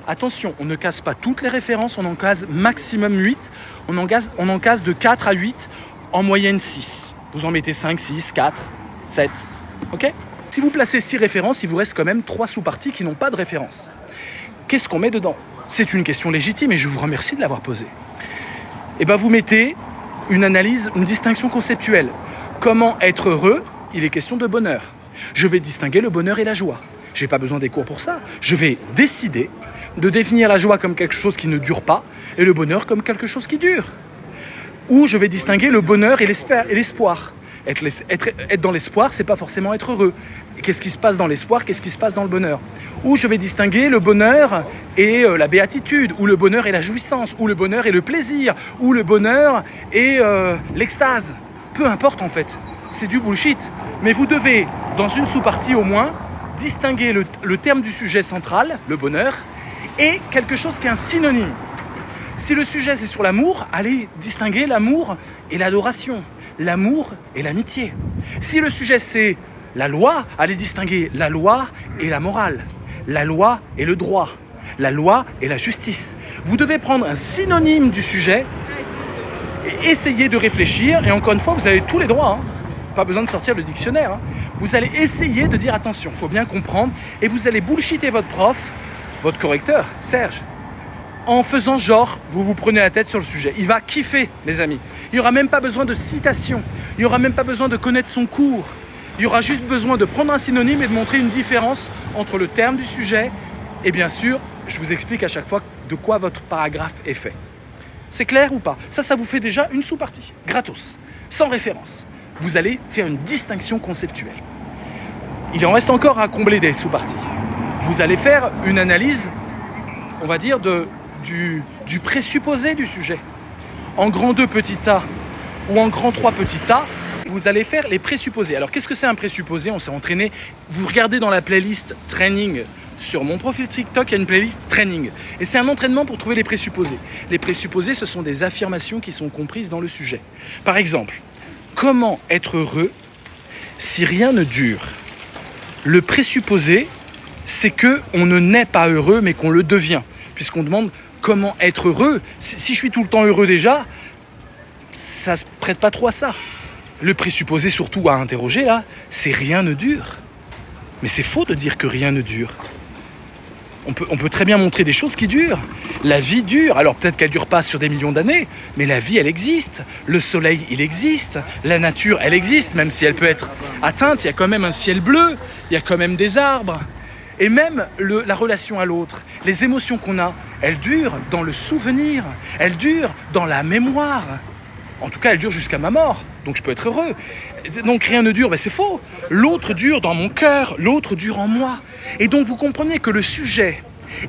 Attention, on ne case pas toutes les références, on en case maximum 8. On en case de 4 à 8, en moyenne 6. Vous en mettez 5, 6, 4, 7. Ok ? Si vous placez 6 références, il vous reste quand même 3 sous-parties qui n'ont pas de référence. Qu'est-ce qu'on met dedans ? C'est une question légitime et je vous remercie de l'avoir posée. Eh bien, vous mettez une analyse, une distinction conceptuelle. Comment être heureux ? Il est question de bonheur. Je vais distinguer le bonheur et la joie. Je n'ai pas besoin des cours pour ça. Je vais décider de définir la joie comme quelque chose qui ne dure pas et le bonheur comme quelque chose qui dure. Ou je vais distinguer le bonheur et l'espoir. Être dans l'espoir, c'est pas forcément être heureux. Qu'est-ce qui se passe dans l'espoir ? Qu'est-ce qui se passe dans le bonheur ? Ou je vais distinguer le bonheur et la béatitude, ou le bonheur et la jouissance, ou le bonheur et le plaisir, ou le bonheur et l'extase. Peu importe en fait, c'est du bullshit. Mais vous devez, dans une sous-partie au moins, distinguer le terme du sujet central, le bonheur, et quelque chose qui est un synonyme. Si le sujet c'est sur l'amour, allez distinguer l'amour et l'adoration, l'amour et l'amitié. Si le sujet c'est la loi, allez distinguer la loi et la morale, la loi et le droit, la loi et la justice. Vous devez prendre un synonyme du sujet et essayer de réfléchir. Et encore une fois, vous avez tous les droits. Pas besoin de sortir le dictionnaire. Vous allez essayer de dire attention, il faut bien comprendre, et vous allez bullshiter votre prof, votre correcteur, Serge, en faisant genre, vous vous prenez la tête sur le sujet. Il va kiffer, les amis. Il n'y aura même pas besoin de citation, il n'y aura même pas besoin de connaître son cours. Il y aura juste besoin de prendre un synonyme et de montrer une différence entre le terme du sujet et bien sûr, je vous explique à chaque fois de quoi votre paragraphe est fait. C'est clair ou pas? Ça vous fait déjà une sous-partie, gratos, sans référence. Vous allez faire une distinction conceptuelle. Il en reste encore à combler des sous-parties. Vous allez faire une analyse, on va dire, du présupposé du sujet. En grand 2 petit a ou en grand 3 petit a, vous allez faire les présupposés. Alors, qu'est-ce que c'est un présupposé? On s'est entraîné. Vous regardez dans la playlist Training sur mon profil TikTok, il y a une playlist Training. Et c'est un entraînement pour trouver les présupposés. Les présupposés, ce sont des affirmations qui sont comprises dans le sujet. Par exemple, comment être heureux si rien ne dure? Le présupposé, c'est qu'on ne naît pas heureux, mais qu'on le devient. Puisqu'on demande comment être heureux. Si je suis tout le temps heureux déjà, ça ne se prête pas trop à ça. Le présupposé surtout à interroger là, c'est rien ne dure. Mais c'est faux de dire que rien ne dure. On peut très bien montrer des choses qui durent. La vie dure, alors peut-être qu'elle ne dure pas sur des millions d'années, mais la vie elle existe. Le soleil il existe, la nature elle existe, même si elle peut être atteinte, il y a quand même un ciel bleu, il y a quand même des arbres. Et même la relation à l'autre, les émotions qu'on a, elles durent dans le souvenir, elles durent dans la mémoire. En tout cas, elles durent jusqu'à ma mort, donc je peux être heureux. Donc rien ne dure, mais c'est faux. L'autre dure dans mon cœur, l'autre dure en moi. Et donc vous comprenez que le sujet,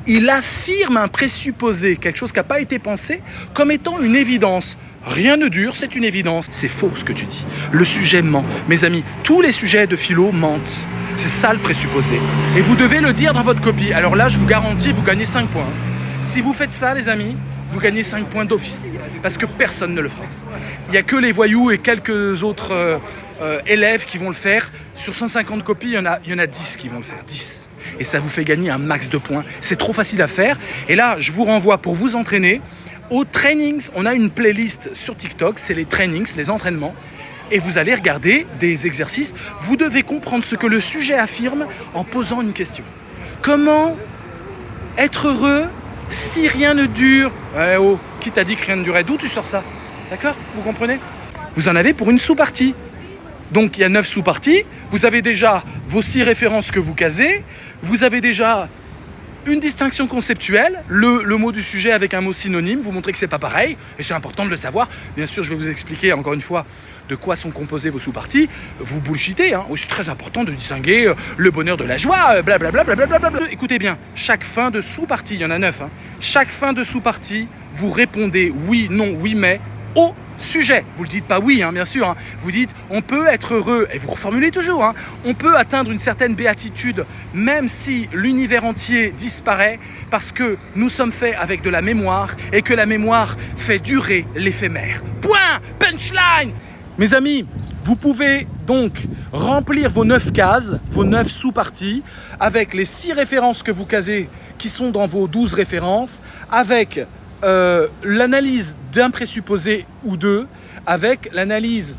il affirme un présupposé, quelque chose qui n'a pas été pensé, comme étant une évidence. Rien ne dure, c'est une évidence. C'est faux ce que tu dis. Le sujet ment. Mes amis, tous les sujets de philo mentent. C'est ça le présupposé. Et vous devez le dire dans votre copie. Alors là, je vous garantis, vous gagnez 5 points. Si vous faites ça, les amis, vous gagnez 5 points d'office. Parce que personne ne le fera. Il n'y a que les voyous et quelques autres élèves qui vont le faire. Sur 150 copies, il y en a 10 qui vont le faire. 10. Et ça vous fait gagner un max de points. C'est trop facile à faire. Et là, je vous renvoie pour vous entraîner aux trainings. On a une playlist sur TikTok. C'est les trainings, les entraînements. Et vous allez regarder des exercices. Vous devez comprendre ce que le sujet affirme en posant une question. Comment être heureux si rien ne dure? Oh, qui t'a dit que rien ne durait? D'où tu sors ça? D'accord? Vous comprenez? Vous en avez pour une sous-partie. Donc il y a 9 sous-parties. Vous avez déjà vos 6 références que vous casez. Vous avez déjà une distinction conceptuelle, le mot du sujet avec un mot synonyme. Vous montrez que c'est pas pareil. Et c'est important de le savoir. Bien sûr, je vais vous expliquer encore une fois de quoi sont composées vos sous-parties. Vous bullshitez, hein. C'est très important de distinguer le bonheur de la joie, blablabla. Écoutez bien, chaque fin de sous-partie, il y en a 9, hein. Chaque fin de sous-partie, vous répondez oui, non, oui, mais au sujet. Vous ne le dites pas oui, hein, bien sûr. Hein. Vous dites on peut être heureux, et vous reformulez toujours. Hein. On peut atteindre une certaine béatitude, même si l'univers entier disparaît, parce que nous sommes faits avec de la mémoire, et que la mémoire fait durer l'éphémère. Point! Punchline! Mes amis, vous pouvez donc remplir vos 9 cases, vos 9 sous-parties, avec les 6 références que vous casez, qui sont dans vos 12 références, avec l'analyse d'un présupposé ou deux, avec l'analyse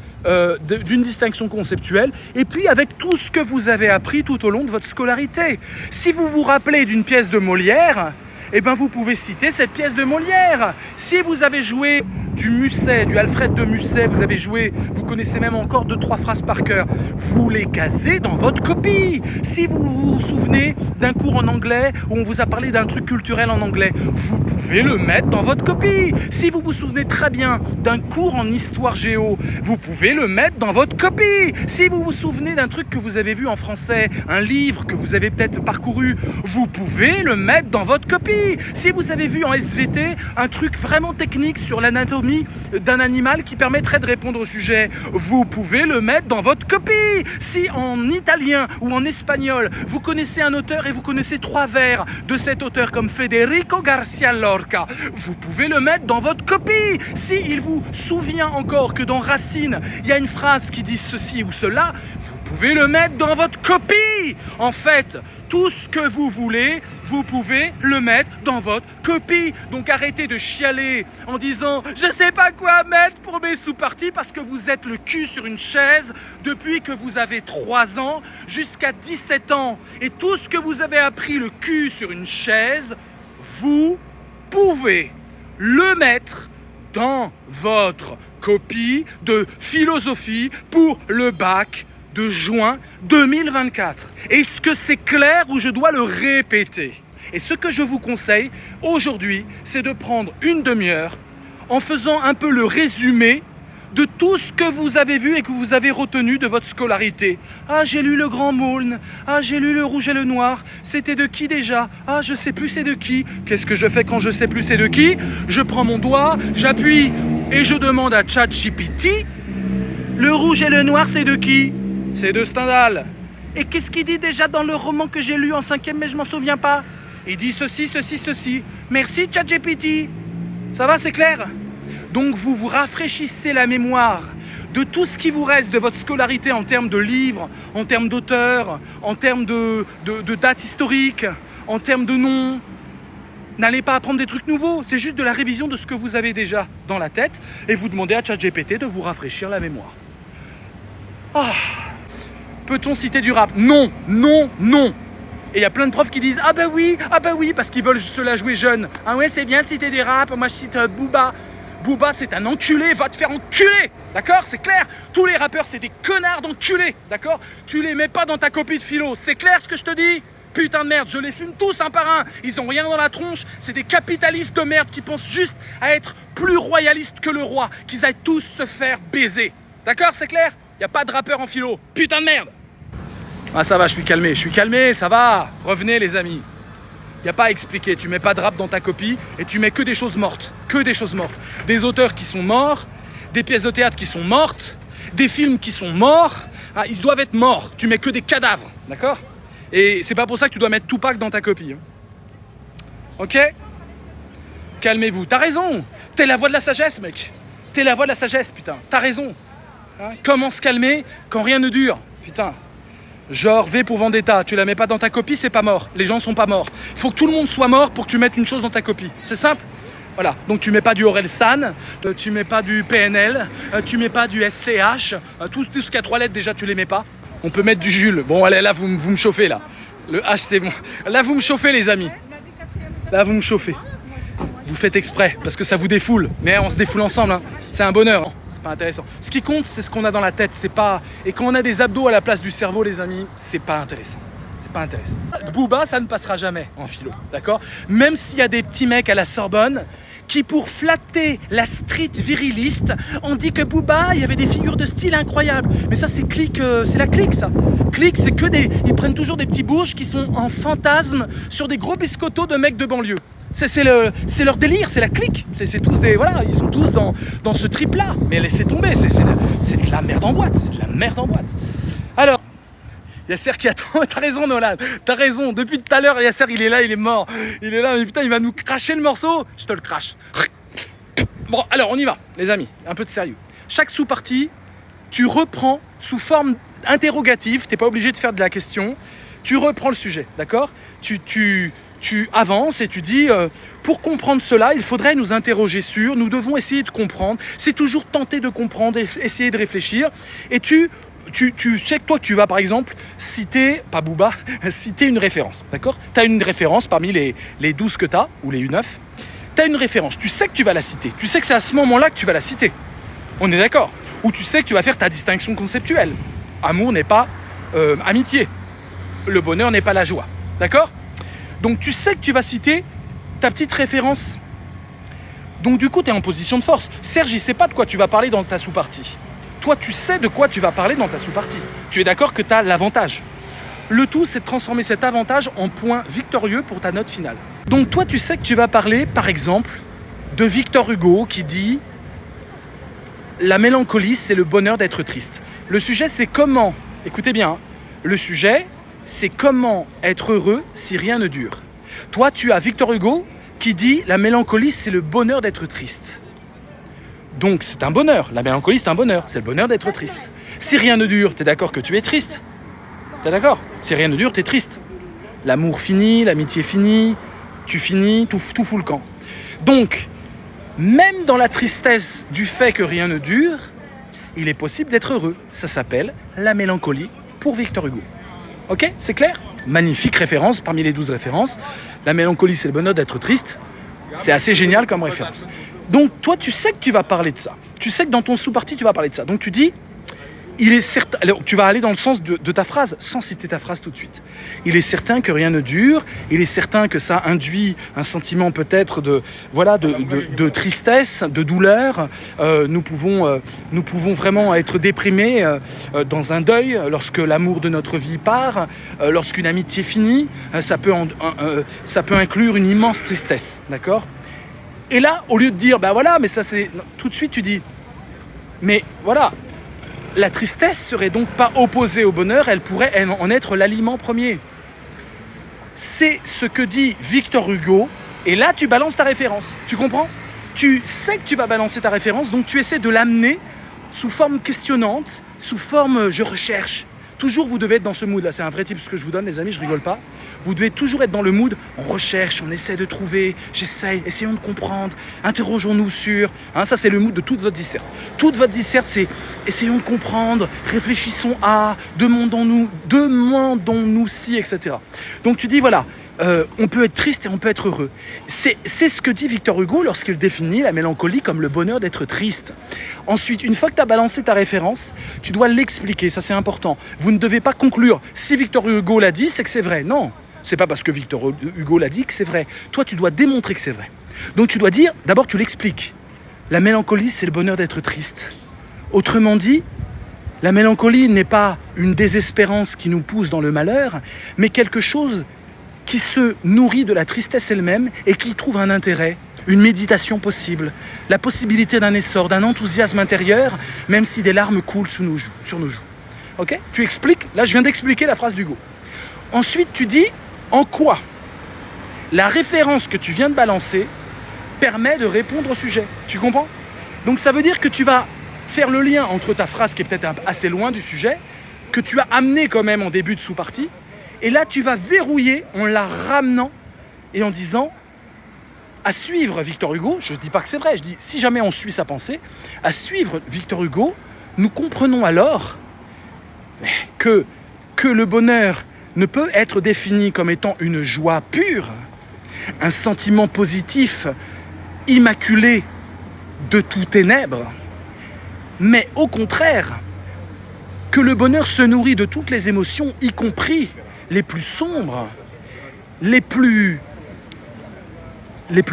d'une distinction conceptuelle, et puis avec tout ce que vous avez appris tout au long de votre scolarité. Si vous vous rappelez d'une pièce de Molière, eh ben vous pouvez citer cette pièce de Molière. Si vous avez joué du Musset, du Alfred de Musset, vous connaissez même encore 2-3 phrases par cœur, vous les casez dans votre copie. Si vous vous souvenez d'un cours en anglais où on vous a parlé d'un truc culturel en anglais, vous pouvez le mettre dans votre copie. Si vous vous souvenez très bien d'un cours en histoire géo, vous pouvez le mettre dans votre copie. Si vous vous souvenez d'un truc que vous avez vu en français, un livre que vous avez peut-être parcouru, vous pouvez le mettre dans votre copie. Si vous avez vu en SVT un truc vraiment technique sur l'anatomie d'un animal qui permettrait de répondre au sujet, vous pouvez le mettre dans votre copie. Si en italien ou en espagnol, vous connaissez un auteur et vous connaissez 3 vers de cet auteur comme Federico García Lorca, vous pouvez le mettre dans votre copie. Si il vous souvient encore que dans Racine, il y a une phrase qui dit ceci ou cela, vous pouvez le mettre dans votre copie. En fait, tout ce que vous voulez, vous pouvez le mettre dans votre copie. Donc arrêtez de chialer en disant « Je sais pas quoi mettre pour mes sous-parties » parce que vous êtes le cul sur une chaise depuis que vous avez 3 ans jusqu'à 17 ans. Et tout ce que vous avez appris le cul sur une chaise, vous pouvez le mettre dans votre copie de philosophie pour le bac de juin 2024. Est-ce que c'est clair ou je dois le répéter? Et ce que je vous conseille aujourd'hui, c'est de prendre une demi-heure en faisant un peu le résumé de tout ce que vous avez vu et que vous avez retenu de votre scolarité. Ah, j'ai lu Le Grand Moulin. Ah, j'ai lu Le Rouge et le Noir. C'était de qui déjà? Ah, je sais plus c'est de qui. Qu'est-ce que je fais quand je sais plus c'est de qui? Je prends mon doigt, j'appuie et je demande à ChatGPT, Le Rouge et le Noir, c'est de qui? C'est de Stendhal. Et qu'est-ce qu'il dit déjà dans le roman que j'ai lu en 5e, mais je m'en souviens pas? Il dit ceci, ceci, ceci. Merci ChatGPT. Ça va, c'est clair? Donc vous vous rafraîchissez la mémoire de tout ce qui vous reste de votre scolarité en termes de livres, en termes d'auteurs, en termes de dates historiques, en termes de noms. N'allez pas apprendre des trucs nouveaux, c'est juste de la révision de ce que vous avez déjà dans la tête et vous demandez à ChatGPT de vous rafraîchir la mémoire. Ah. Peut-on citer du rap? Non, non, non. Et il y a plein de profs qui disent ah bah oui, parce qu'ils veulent se la jouer jeune. Ah ouais, c'est bien de citer des raps, moi je cite Booba. Booba, c'est un enculé, va te faire enculer, d'accord? C'est clair? Tous les rappeurs, c'est des connards d'enculés, d'accord? Tu les mets pas dans ta copie de philo, c'est clair ce que je te dis? Putain de merde, je les fume tous un par un, ils ont rien dans la tronche, c'est des capitalistes de merde qui pensent juste à être plus royalistes que le roi, qu'ils aillent tous se faire baiser, d'accord? C'est clair? Y a pas de rappeur en philo, putain de merde! Ah ça va, je suis calmé, ça va, revenez les amis. Il n'y a pas à expliquer, tu mets pas de rap dans ta copie et tu mets que des choses mortes. Des auteurs qui sont morts, des pièces de théâtre qui sont mortes, des films qui sont morts. Ah, ils doivent être morts, tu mets que des cadavres, d'accord? Et c'est pas pour ça que tu dois mettre Tupac dans ta copie. Ok? Calmez-vous, t'as raison, t'es la voix de la sagesse mec. T'es la voix de la sagesse putain, t'as raison. Hein? Comment se calmer quand rien ne dure, putain. Genre V pour Vendetta, tu la mets pas dans ta copie, c'est pas mort. Les gens sont pas morts. Faut que tout le monde soit mort pour que tu mettes une chose dans ta copie. C'est simple. Voilà. Donc tu mets pas du Orelsan, tu mets pas du PNL, tu mets pas du SCH, tout ce qui a 3 lettres déjà tu les mets pas. On peut mettre du Jules. Bon allez là vous me chauffez là. Le H c'est bon. Là vous me chauffez les amis. Là vous me chauffez. Vous faites exprès parce que ça vous défoule. Mais on se défoule ensemble. Hein. C'est un bonheur. Pas intéressant. Ce qui compte, c'est ce qu'on a dans la tête. C'est pas. Et quand on a des abdos à la place du cerveau, les amis, c'est pas intéressant. C'est pas intéressant. Booba, ça ne passera jamais en philo, d'accord? Même s'il y a des petits mecs à la Sorbonne qui, pour flatter la street viriliste, ont dit que Booba, il y avait des figures de style incroyables. Mais ça, c'est clique, c'est la clique, ça. Clique, c'est que des. Ils prennent toujours des petits bourges qui sont en fantasme sur des gros biscottos de mecs de banlieue. C'est leur délire, c'est la clique. C'est tous des. Voilà, ils sont tous dans ce trip-là. Mais laissez tomber, c'est de la merde en boîte. C'est de la merde en boîte. Alors, Yasser qui attend. T'as raison, Nolan. T'as raison. Depuis tout à l'heure, Yasser, il est là, il est mort. Il est là, mais putain, il va nous cracher le morceau. Je te le crache. Bon, alors, on y va, les amis. Un peu de sérieux. Chaque sous-partie, tu reprends sous forme interrogative. T'es pas obligé de faire de la question. Tu reprends le sujet, d'accord? Tu avances et tu dis pour comprendre cela, il faudrait nous interroger sur, nous devons essayer de comprendre. C'est toujours tenter de comprendre, essayer de réfléchir. Et tu sais que toi, tu vas par exemple citer, pas Booba, citer une référence, d'accord? Tu as une référence parmi les 12 que tu as, ou les 9. Tu as une référence, tu sais que tu vas la citer. Tu sais que c'est à ce moment-là que tu vas la citer. On est d'accord? Ou tu sais que tu vas faire ta distinction conceptuelle. Amour n'est pas amitié. Le bonheur n'est pas la joie. D'accord? Donc tu sais que tu vas citer ta petite référence. Donc du coup, tu es en position de force. Serge, il ne sait pas de quoi tu vas parler dans ta sous-partie. Toi, tu sais de quoi tu vas parler dans ta sous-partie. Tu es d'accord que tu as l'avantage. Le tout, c'est de transformer cet avantage en point victorieux pour ta note finale. Donc toi, tu sais que tu vas parler, par exemple, de Victor Hugo qui dit « La mélancolie, c'est le bonheur d'être triste ». Le sujet, c'est comment, écoutez bien, le sujet, c'est comment être heureux si rien ne dure. Toi, tu as Victor Hugo qui dit « La mélancolie, c'est le bonheur d'être triste ». Donc, c'est un bonheur. La mélancolie, c'est un bonheur. C'est le bonheur d'être triste. Si rien ne dure, t'es d'accord que tu es triste? T'es d'accord? Si rien ne dure, t'es triste. L'amour finit, l'amitié finit, tu finis, tout fout le camp. Donc, même dans la tristesse du fait que rien ne dure, il est possible d'être heureux. Ça s'appelle la mélancolie pour Victor Hugo. Ok, c'est clair? Magnifique référence parmi les 12 références. La mélancolie, c'est le bonheur d'être triste. C'est assez génial comme référence. Donc toi, tu sais que tu vas parler de ça. Tu sais que dans ton sous-parti, tu vas parler de ça. Donc tu dis, il est certain. Alors, tu vas aller dans le sens de ta phrase, sans citer ta phrase tout de suite. Il est certain que rien ne dure. Il est certain que ça induit un sentiment peut-être de tristesse, de douleur. Nous pouvons vraiment être déprimés dans un deuil lorsque l'amour de notre vie part, lorsqu'une amitié finit. Ça peut inclure une immense tristesse, d'accord? Et là, au lieu de dire, bah voilà, mais ça c'est... Tout de suite, tu dis, mais voilà, la tristesse serait donc pas opposée au bonheur, elle pourrait en être l'aliment premier. C'est ce que dit Victor Hugo, et là, tu balances ta référence. Tu comprends? Tu sais que tu vas balancer ta référence, donc tu essaies de l'amener sous forme questionnante, sous forme je recherche. Toujours, vous devez être dans ce mood-là. C'est un vrai tip ce que je vous donne, les amis, je rigole pas. Vous devez toujours être dans le mood, on recherche, on essaie de trouver, j'essaye, essayons de comprendre, interrogeons-nous sur... ça, c'est le mood de toute votre disserte. Toute votre disserte, c'est essayons de comprendre, réfléchissons à, demandons-nous si, etc. Donc tu dis, voilà, on peut être triste et on peut être heureux. C'est ce que dit Victor Hugo lorsqu'il définit la mélancolie comme le bonheur d'être triste. Ensuite, une fois que tu as balancé ta référence, tu dois l'expliquer, ça c'est important. Vous ne devez pas conclure, si Victor Hugo l'a dit, c'est que c'est vrai. Non, c'est pas parce que Victor Hugo l'a dit que c'est vrai. Toi, tu dois démontrer que c'est vrai. Donc tu dois dire, d'abord tu l'expliques. La mélancolie, c'est le bonheur d'être triste. Autrement dit, la mélancolie n'est pas une désespérance qui nous pousse dans le malheur, mais quelque chose qui se nourrit de la tristesse elle-même et qui trouve un intérêt, une méditation possible, la possibilité d'un essor, d'un enthousiasme intérieur, même si des larmes coulent sur nos joues. Ok? Tu expliques, là je viens d'expliquer la phrase d'Hugo. Ensuite tu dis en quoi la référence que tu viens de balancer permet de répondre au sujet. Tu comprends? Donc ça veut dire que tu vas faire le lien entre ta phrase qui est peut-être assez loin du sujet, que tu as amené quand même en début de sous-partie, et là, tu vas verrouiller en la ramenant et en disant, à suivre Victor Hugo, je ne dis pas que c'est vrai, je dis, si jamais on suit sa pensée, à suivre Victor Hugo, nous comprenons alors que le bonheur ne peut être défini comme étant une joie pure, un sentiment positif, immaculé de tout ténèbres, mais au contraire, que le bonheur se nourrit de toutes les émotions, y compris les plus sombres, les plus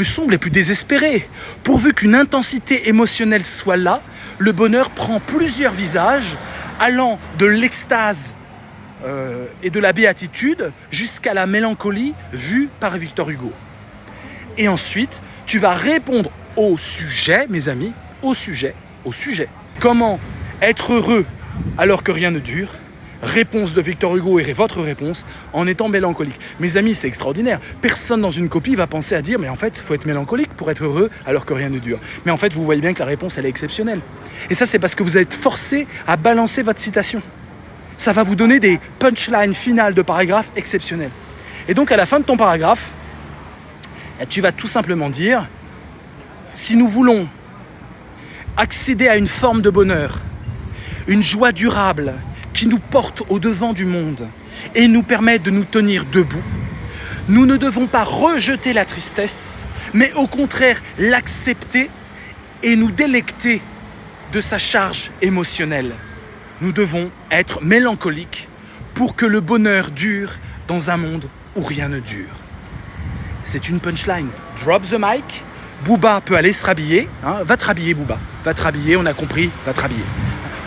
sombres, les plus désespérés. Pourvu qu'une intensité émotionnelle soit là, le bonheur prend plusieurs visages, allant de l'extase et de la béatitude jusqu'à la mélancolie vue par Victor Hugo. Et ensuite, tu vas répondre au sujet, mes amis, au sujet. Comment être heureux alors que rien ne dure? Réponse de Victor Hugo et votre réponse en étant mélancolique. Mes amis, c'est extraordinaire. Personne dans une copie va penser à dire mais en fait, il faut être mélancolique pour être heureux alors que rien ne dure. Mais en fait, vous voyez bien que la réponse, elle est exceptionnelle. Et ça, c'est parce que vous êtes forcé à balancer votre citation. Ça va vous donner des punchlines finales de paragraphes exceptionnels. Et donc, à la fin de ton paragraphe, tu vas tout simplement dire si nous voulons accéder à une forme de bonheur, une joie durable, qui nous porte au-devant du monde et nous permet de nous tenir debout. Nous ne devons pas rejeter la tristesse, mais au contraire l'accepter et nous délecter de sa charge émotionnelle. Nous devons être mélancoliques pour que le bonheur dure dans un monde où rien ne dure. C'est une punchline. Drop the mic. Booba peut aller se rhabiller. Va te rhabiller, Booba. Va te rhabiller, on a compris, va te rhabiller.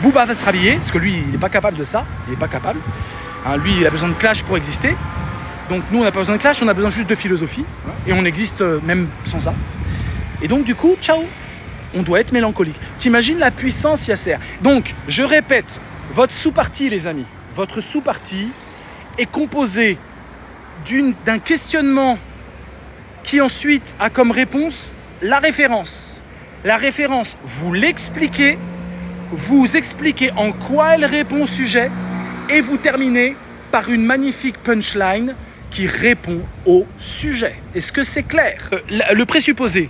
Booba va se rhabiller, parce que lui, il n'est pas capable de ça. Il n'est pas capable. Lui, il a besoin de clash pour exister. Donc nous, on n'a pas besoin de clash, on a besoin juste de philosophie. Et on existe même sans ça. Et donc, du coup, ciao. On doit être mélancolique. T'imagines la puissance Yasser. Donc, je répète, votre sous-partie, les amis, votre sous-partie est composée d'un questionnement qui ensuite a comme réponse la référence. La référence, vous l'expliquez, vous expliquez en quoi elle répond au sujet et vous terminez par une magnifique punchline qui répond au sujet. Est-ce que c'est clair? Le présupposé.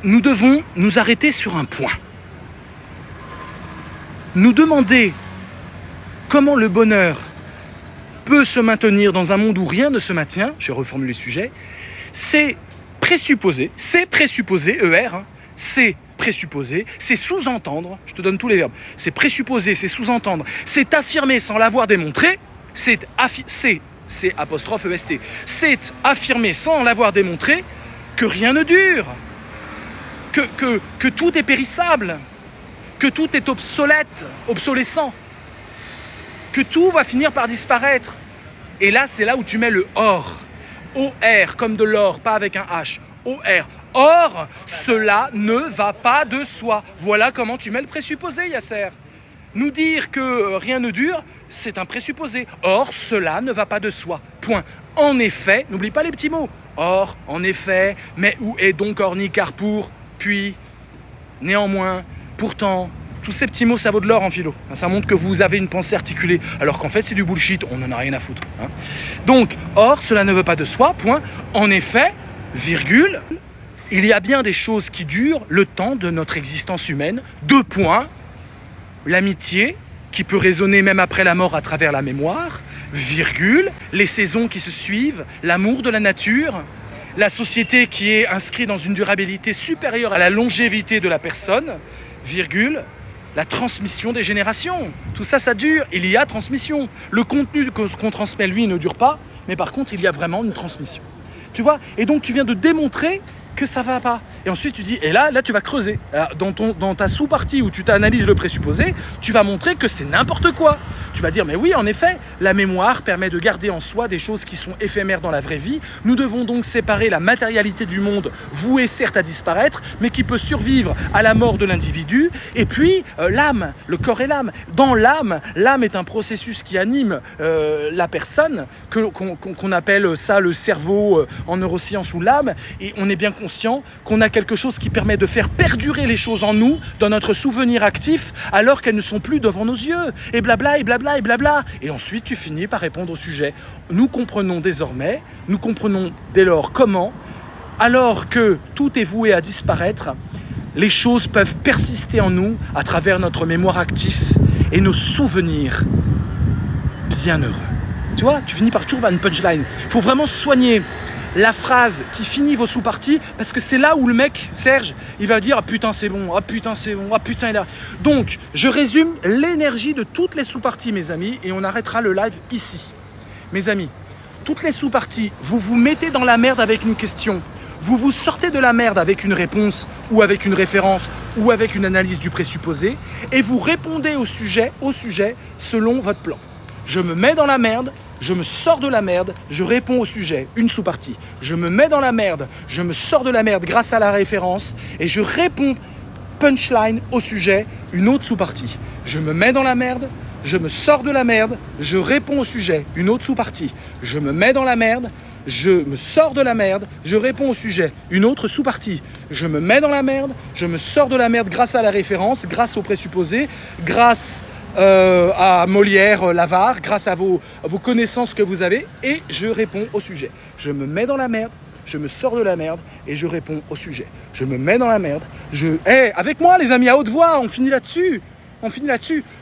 Nous devons nous arrêter sur un point. Nous demander comment le bonheur peut se maintenir dans un monde où rien ne se maintient, je reformule le sujet, c'est présupposer, ER, hein, c'est présupposer, c'est sous-entendre, je te donne tous les verbes, c'est présupposer, c'est sous-entendre, c'est affirmer sans l'avoir démontré, c'est apostrophe EST, c'est affirmer sans l'avoir démontré que rien ne dure, que tout est périssable, que tout est obsolescent, que tout va finir par disparaître. Et là, c'est là où tu mets le or. O-R, comme de l'or, pas avec un H. O-R. Or, cela ne va pas de soi. Voilà comment tu mets le présupposé, Yasser. Nous dire que rien ne dure, c'est un présupposé. Or, cela ne va pas de soi. Point. En effet, n'oublie pas les petits mots. Or, en effet, mais où est donc orni car pour, puis, néanmoins, pourtant, tous ces petits mots, ça vaut de l'or en philo. Ça montre que vous avez une pensée articulée, alors qu'en fait, c'est du bullshit, on n'en a rien à foutre. Hein. Donc, or, cela ne veut pas de soi, point. En effet, virgule, il y a bien des choses qui durent le temps de notre existence humaine. 2 points. L'amitié, qui peut résonner même après la mort à travers la mémoire, virgule, les saisons qui se suivent, l'amour de la nature, la société qui est inscrite dans une durabilité supérieure à la longévité de la personne, virgule, la transmission des générations. Tout ça, ça dure. Il y a transmission. Le contenu qu'on transmet, lui, ne dure pas, mais par contre, il y a vraiment une transmission. Tu vois? Et donc, tu viens de démontrer que ça va pas. Et ensuite, tu dis, et là tu vas creuser. Dans ta sous-partie où tu t'analyses le présupposé, tu vas montrer que c'est n'importe quoi. Tu vas dire, mais oui, en effet, la mémoire permet de garder en soi des choses qui sont éphémères dans la vraie vie. Nous devons donc séparer la matérialité du monde, vouée certes à disparaître, mais qui peut survivre à la mort de l'individu. Et puis, l'âme, le corps et l'âme. Dans l'âme, l'âme est un processus qui anime la personne, qu'on appelle ça le cerveau en neurosciences ou l'âme. Et on est bien conscient qu'on a quelque chose qui permet de faire perdurer les choses en nous, dans notre souvenir actif, alors qu'elles ne sont plus devant nos yeux. Et blabla, et blabla. Et blabla. Et ensuite, tu finis par répondre au sujet. Nous comprenons désormais, nous comprenons dès lors comment, alors que tout est voué à disparaître, les choses peuvent persister en nous à travers notre mémoire active et nos souvenirs bienheureux. Tu vois, tu finis par toujours une punchline. Il faut vraiment soigner la phrase qui finit vos sous-parties, parce que c'est là où le mec, Serge, il va dire « Ah putain c'est bon, ah putain c'est bon, ah putain il a... » Donc, je résume l'énergie de toutes les sous-parties, mes amis, et on arrêtera le live ici. Mes amis, toutes les sous-parties, vous vous mettez dans la merde avec une question, vous vous sortez de la merde avec une réponse, ou avec une référence, ou avec une analyse du présupposé, et vous répondez au sujet selon votre plan. Je me mets dans la merde, je me sors de la merde, je réponds au sujet, une sous-partie. Je me mets dans la merde, je me sors de la merde grâce à la référence et je réponds punchline au sujet, une autre sous-partie. Je me mets dans la merde, je me sors de la merde, je réponds au sujet, une autre sous-partie. Je me mets dans la merde, je me sors de la merde, je réponds au sujet, une autre sous-partie. Je me mets dans la merde, je me sors de la merde grâce à la référence, grâce au présupposé, grâce à Molière, l'avare, grâce à vos connaissances que vous avez, et je réponds au sujet. Je me mets dans la merde, je me sors de la merde et je réponds au sujet. Je me mets dans la merde, avec moi les amis, à haute voix, on finit là-dessus.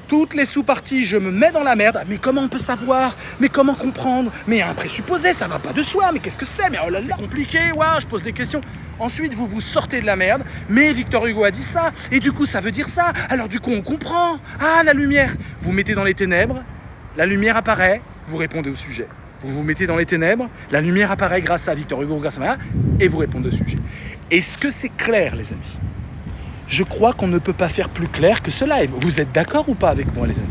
Toutes les sous-parties, je me mets dans la merde. Mais comment on peut savoir? Mais comment comprendre? Mais il y a un présupposé, ça va pas de soi. Mais qu'est-ce que c'est? Mais oh là là, c'est compliqué, ouais, je pose des questions. Ensuite, vous vous sortez de la merde. Mais Victor Hugo a dit ça. Et du coup, ça veut dire ça. Alors du coup, on comprend. Ah, la lumière. Vous mettez dans les ténèbres, la lumière apparaît, vous répondez au sujet. Vous vous mettez dans les ténèbres, la lumière apparaît grâce à Victor Hugo, grâce à moi, et vous répondez au sujet. Est-ce que c'est clair, les amis? Je crois qu'on ne peut pas faire plus clair que ce live. Vous êtes d'accord ou pas avec moi, les amis?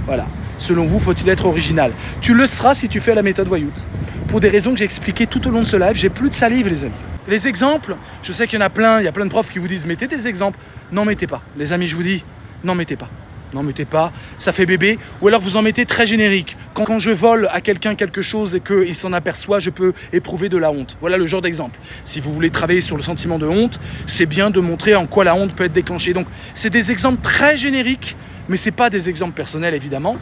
Voilà. Selon vous, faut-il être original? Tu le seras si tu fais la méthode Wayuut. Pour des raisons que j'ai expliquées tout au long de ce live, j'ai plus de salive, les amis. Les exemples, je sais qu'il y en a plein, il y a plein de profs qui vous disent mettez des exemples. N'en mettez pas. Les amis, je vous dis, n'en mettez pas. N'en mettez pas, ça fait bébé. Ou alors vous en mettez très générique. Quand je vole à quelqu'un quelque chose et qu'il s'en aperçoit, je peux éprouver de la honte. Voilà le genre d'exemple. Si vous voulez travailler sur le sentiment de honte, c'est bien de montrer en quoi la honte peut être déclenchée. Donc c'est des exemples très génériques, mais c'est pas des exemples personnels évidemment.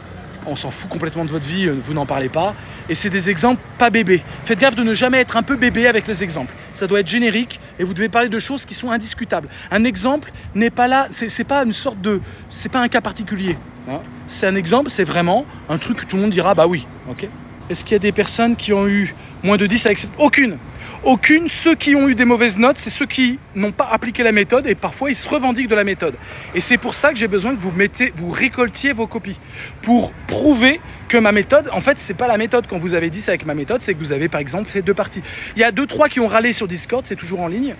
on s'en fout complètement de votre vie, vous n'en parlez pas. Et c'est des exemples pas bébés. Faites gaffe de ne jamais être un peu bébé avec les exemples. Ça doit être générique et vous devez parler de choses qui sont indiscutables. Un exemple n'est pas là, c'est pas une sorte de... C'est pas un cas particulier. Hein. C'est un exemple, c'est vraiment un truc que tout le monde dira, bah oui, ok. Est-ce qu'il y a des personnes qui ont eu moins de 10 avec cette... Aucune. Aucune. Ceux qui ont eu des mauvaises notes, c'est ceux qui n'ont pas appliqué la méthode et parfois ils se revendiquent de la méthode. Et c'est pour ça que j'ai besoin que vous récoltiez vos copies pour prouver que ma méthode, en fait, c'est pas la méthode. Quand vous avez dit ça avec ma méthode, c'est que vous avez par exemple fait 2 parties. Il y a 2-3 qui ont râlé sur Discord, c'est toujours en ligne.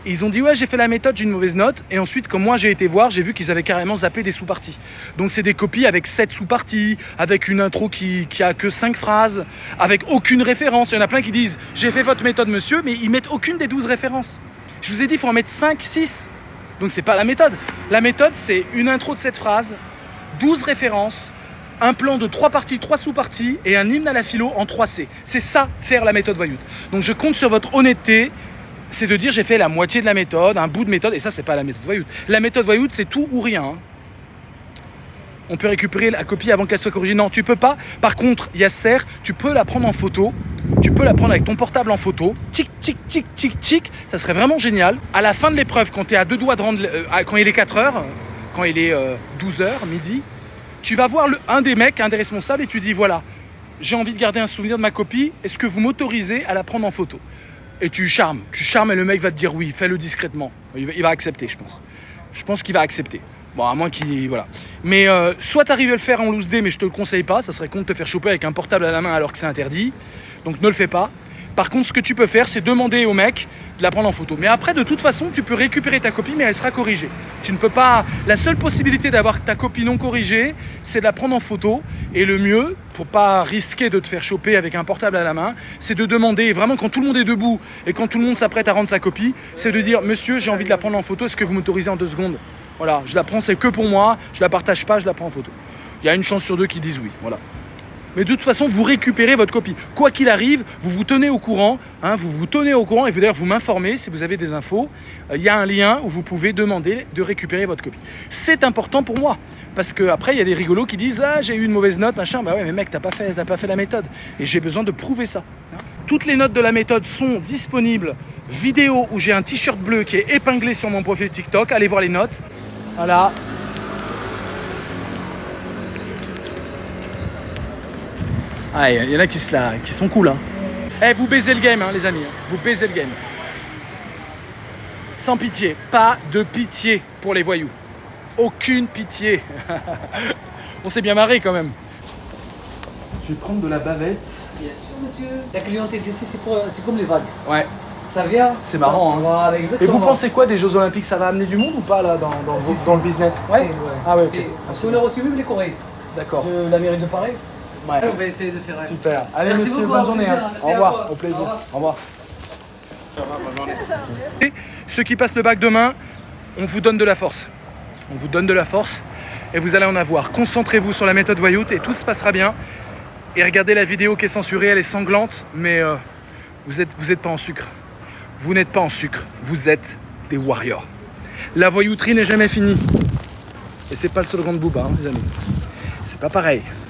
Et ils ont dit ouais, j'ai fait la méthode, j'ai une mauvaise note. Et ensuite, comme moi j'ai été voir, j'ai vu qu'ils avaient carrément zappé des sous-parties. Donc c'est des copies avec 7 sous-parties, avec une intro qui a que 5 phrases, avec aucune référence. Il y en a plein qui disent j'ai fait votre méthode monsieur, mais ils mettent aucune des 12 références. Je vous ai dit, il faut en mettre 5, 6. Donc c'est pas la méthode. La méthode, c'est une intro de 7 phrases, 12 références, un plan de 3 parties, 3 sous-parties et un hymne à la philo en 3C. C'est ça, faire la méthode Voyout. Donc je compte sur votre honnêteté. C'est de dire j'ai fait la moitié de la méthode, un bout de méthode, et ça c'est pas la méthode Voyout. La méthode Voyout c'est tout ou rien. Hein. On peut récupérer la copie avant qu'elle soit corrigée. Non, tu peux pas. Par contre, Yasser, tu peux la prendre en photo. Tu peux la prendre avec ton portable en photo. Tic, tic, tic, tic, tic. Ça serait vraiment génial. À la fin de l'épreuve, quand tu es à 2 doigts de rendre... quand il est 4 heures, quand il est 12 heures, midi, tu vas voir un des mecs, un des responsables, et tu dis voilà, j'ai envie de garder un souvenir de ma copie. Est-ce que vous m'autorisez à la prendre en photo ? Et tu charmes et le mec va te dire oui, fais-le discrètement. Il va accepter, je pense. Je pense qu'il va accepter. Bon, à moins qu'il... Voilà. Mais soit tu arrives à le faire en loose day, mais je te le conseille pas. Ça serait con de te faire choper avec un portable à la main alors que c'est interdit. Donc ne le fais pas. Par contre, ce que tu peux faire, c'est demander au mec de la prendre en photo. Mais après, de toute façon, tu peux récupérer ta copie, mais elle sera corrigée. Tu ne peux pas... La seule possibilité d'avoir ta copie non corrigée, c'est de la prendre en photo. Et le mieux, pour pas risquer de te faire choper avec un portable à la main, c'est de demander, vraiment quand tout le monde est debout et quand tout le monde s'apprête à rendre sa copie, c'est de dire « Monsieur, j'ai envie de la prendre en photo, est-ce que vous m'autorisez en 2 secondes ?» Voilà, je la prends, c'est que pour moi, je la partage pas, je la prends en photo. Il y a une chance sur 2 qui disent oui, voilà. Mais de toute façon, vous récupérez votre copie. Quoi qu'il arrive, vous vous tenez au courant. Hein, vous vous tenez au courant et d'ailleurs vous m'informez si vous avez des infos. Il y a un lien où vous pouvez demander de récupérer votre copie. C'est important pour moi. Parce qu'après, il y a des rigolos qui disent « Ah, j'ai eu une mauvaise note, machin. » Bah ouais, mais mec, t'as pas fait la méthode. Et j'ai besoin de prouver ça. Hein. Toutes les notes de la méthode sont disponibles. Vidéo où j'ai un t-shirt bleu qui est épinglé sur mon profil TikTok. Allez voir les notes. Voilà. Ah, il y en a qui sont cool. Hein. Eh, vous baisez le game, hein, les amis. Vous baisez le game. Sans pitié. Pas de pitié pour les voyous. Aucune pitié. On s'est bien marré quand même. Je vais prendre de la bavette. Bien sûr, monsieur. La clientèle ici, c'est comme les vagues. Ouais. Ça vient. C'est marrant. Hein. Voilà, exactement. Et vous pensez quoi des Jeux Olympiques? Ça va amener du monde ou pas là dans le business? Ouais. Ah ouais. Okay. Parce qu'on a reçu même les Corées. D'accord. De la mairie de Paris. Ouais. On va essayer de faire. Super. Allez, merci monsieur, beaucoup, bonne journée. Hein. Au revoir. Au plaisir. Au revoir. Ceux qui passent le bac demain, on vous donne de la force. On vous donne de la force et vous allez en avoir. Concentrez-vous sur la méthode Voyout et tout se passera bien. Et regardez la vidéo qui est censurée, elle est sanglante, mais vous êtes pas en sucre. Vous n'êtes pas en sucre, vous êtes des warriors. La voyouterie n'est jamais finie. Et c'est pas le slogan de Booba, hein, les amis. C'est pas pareil.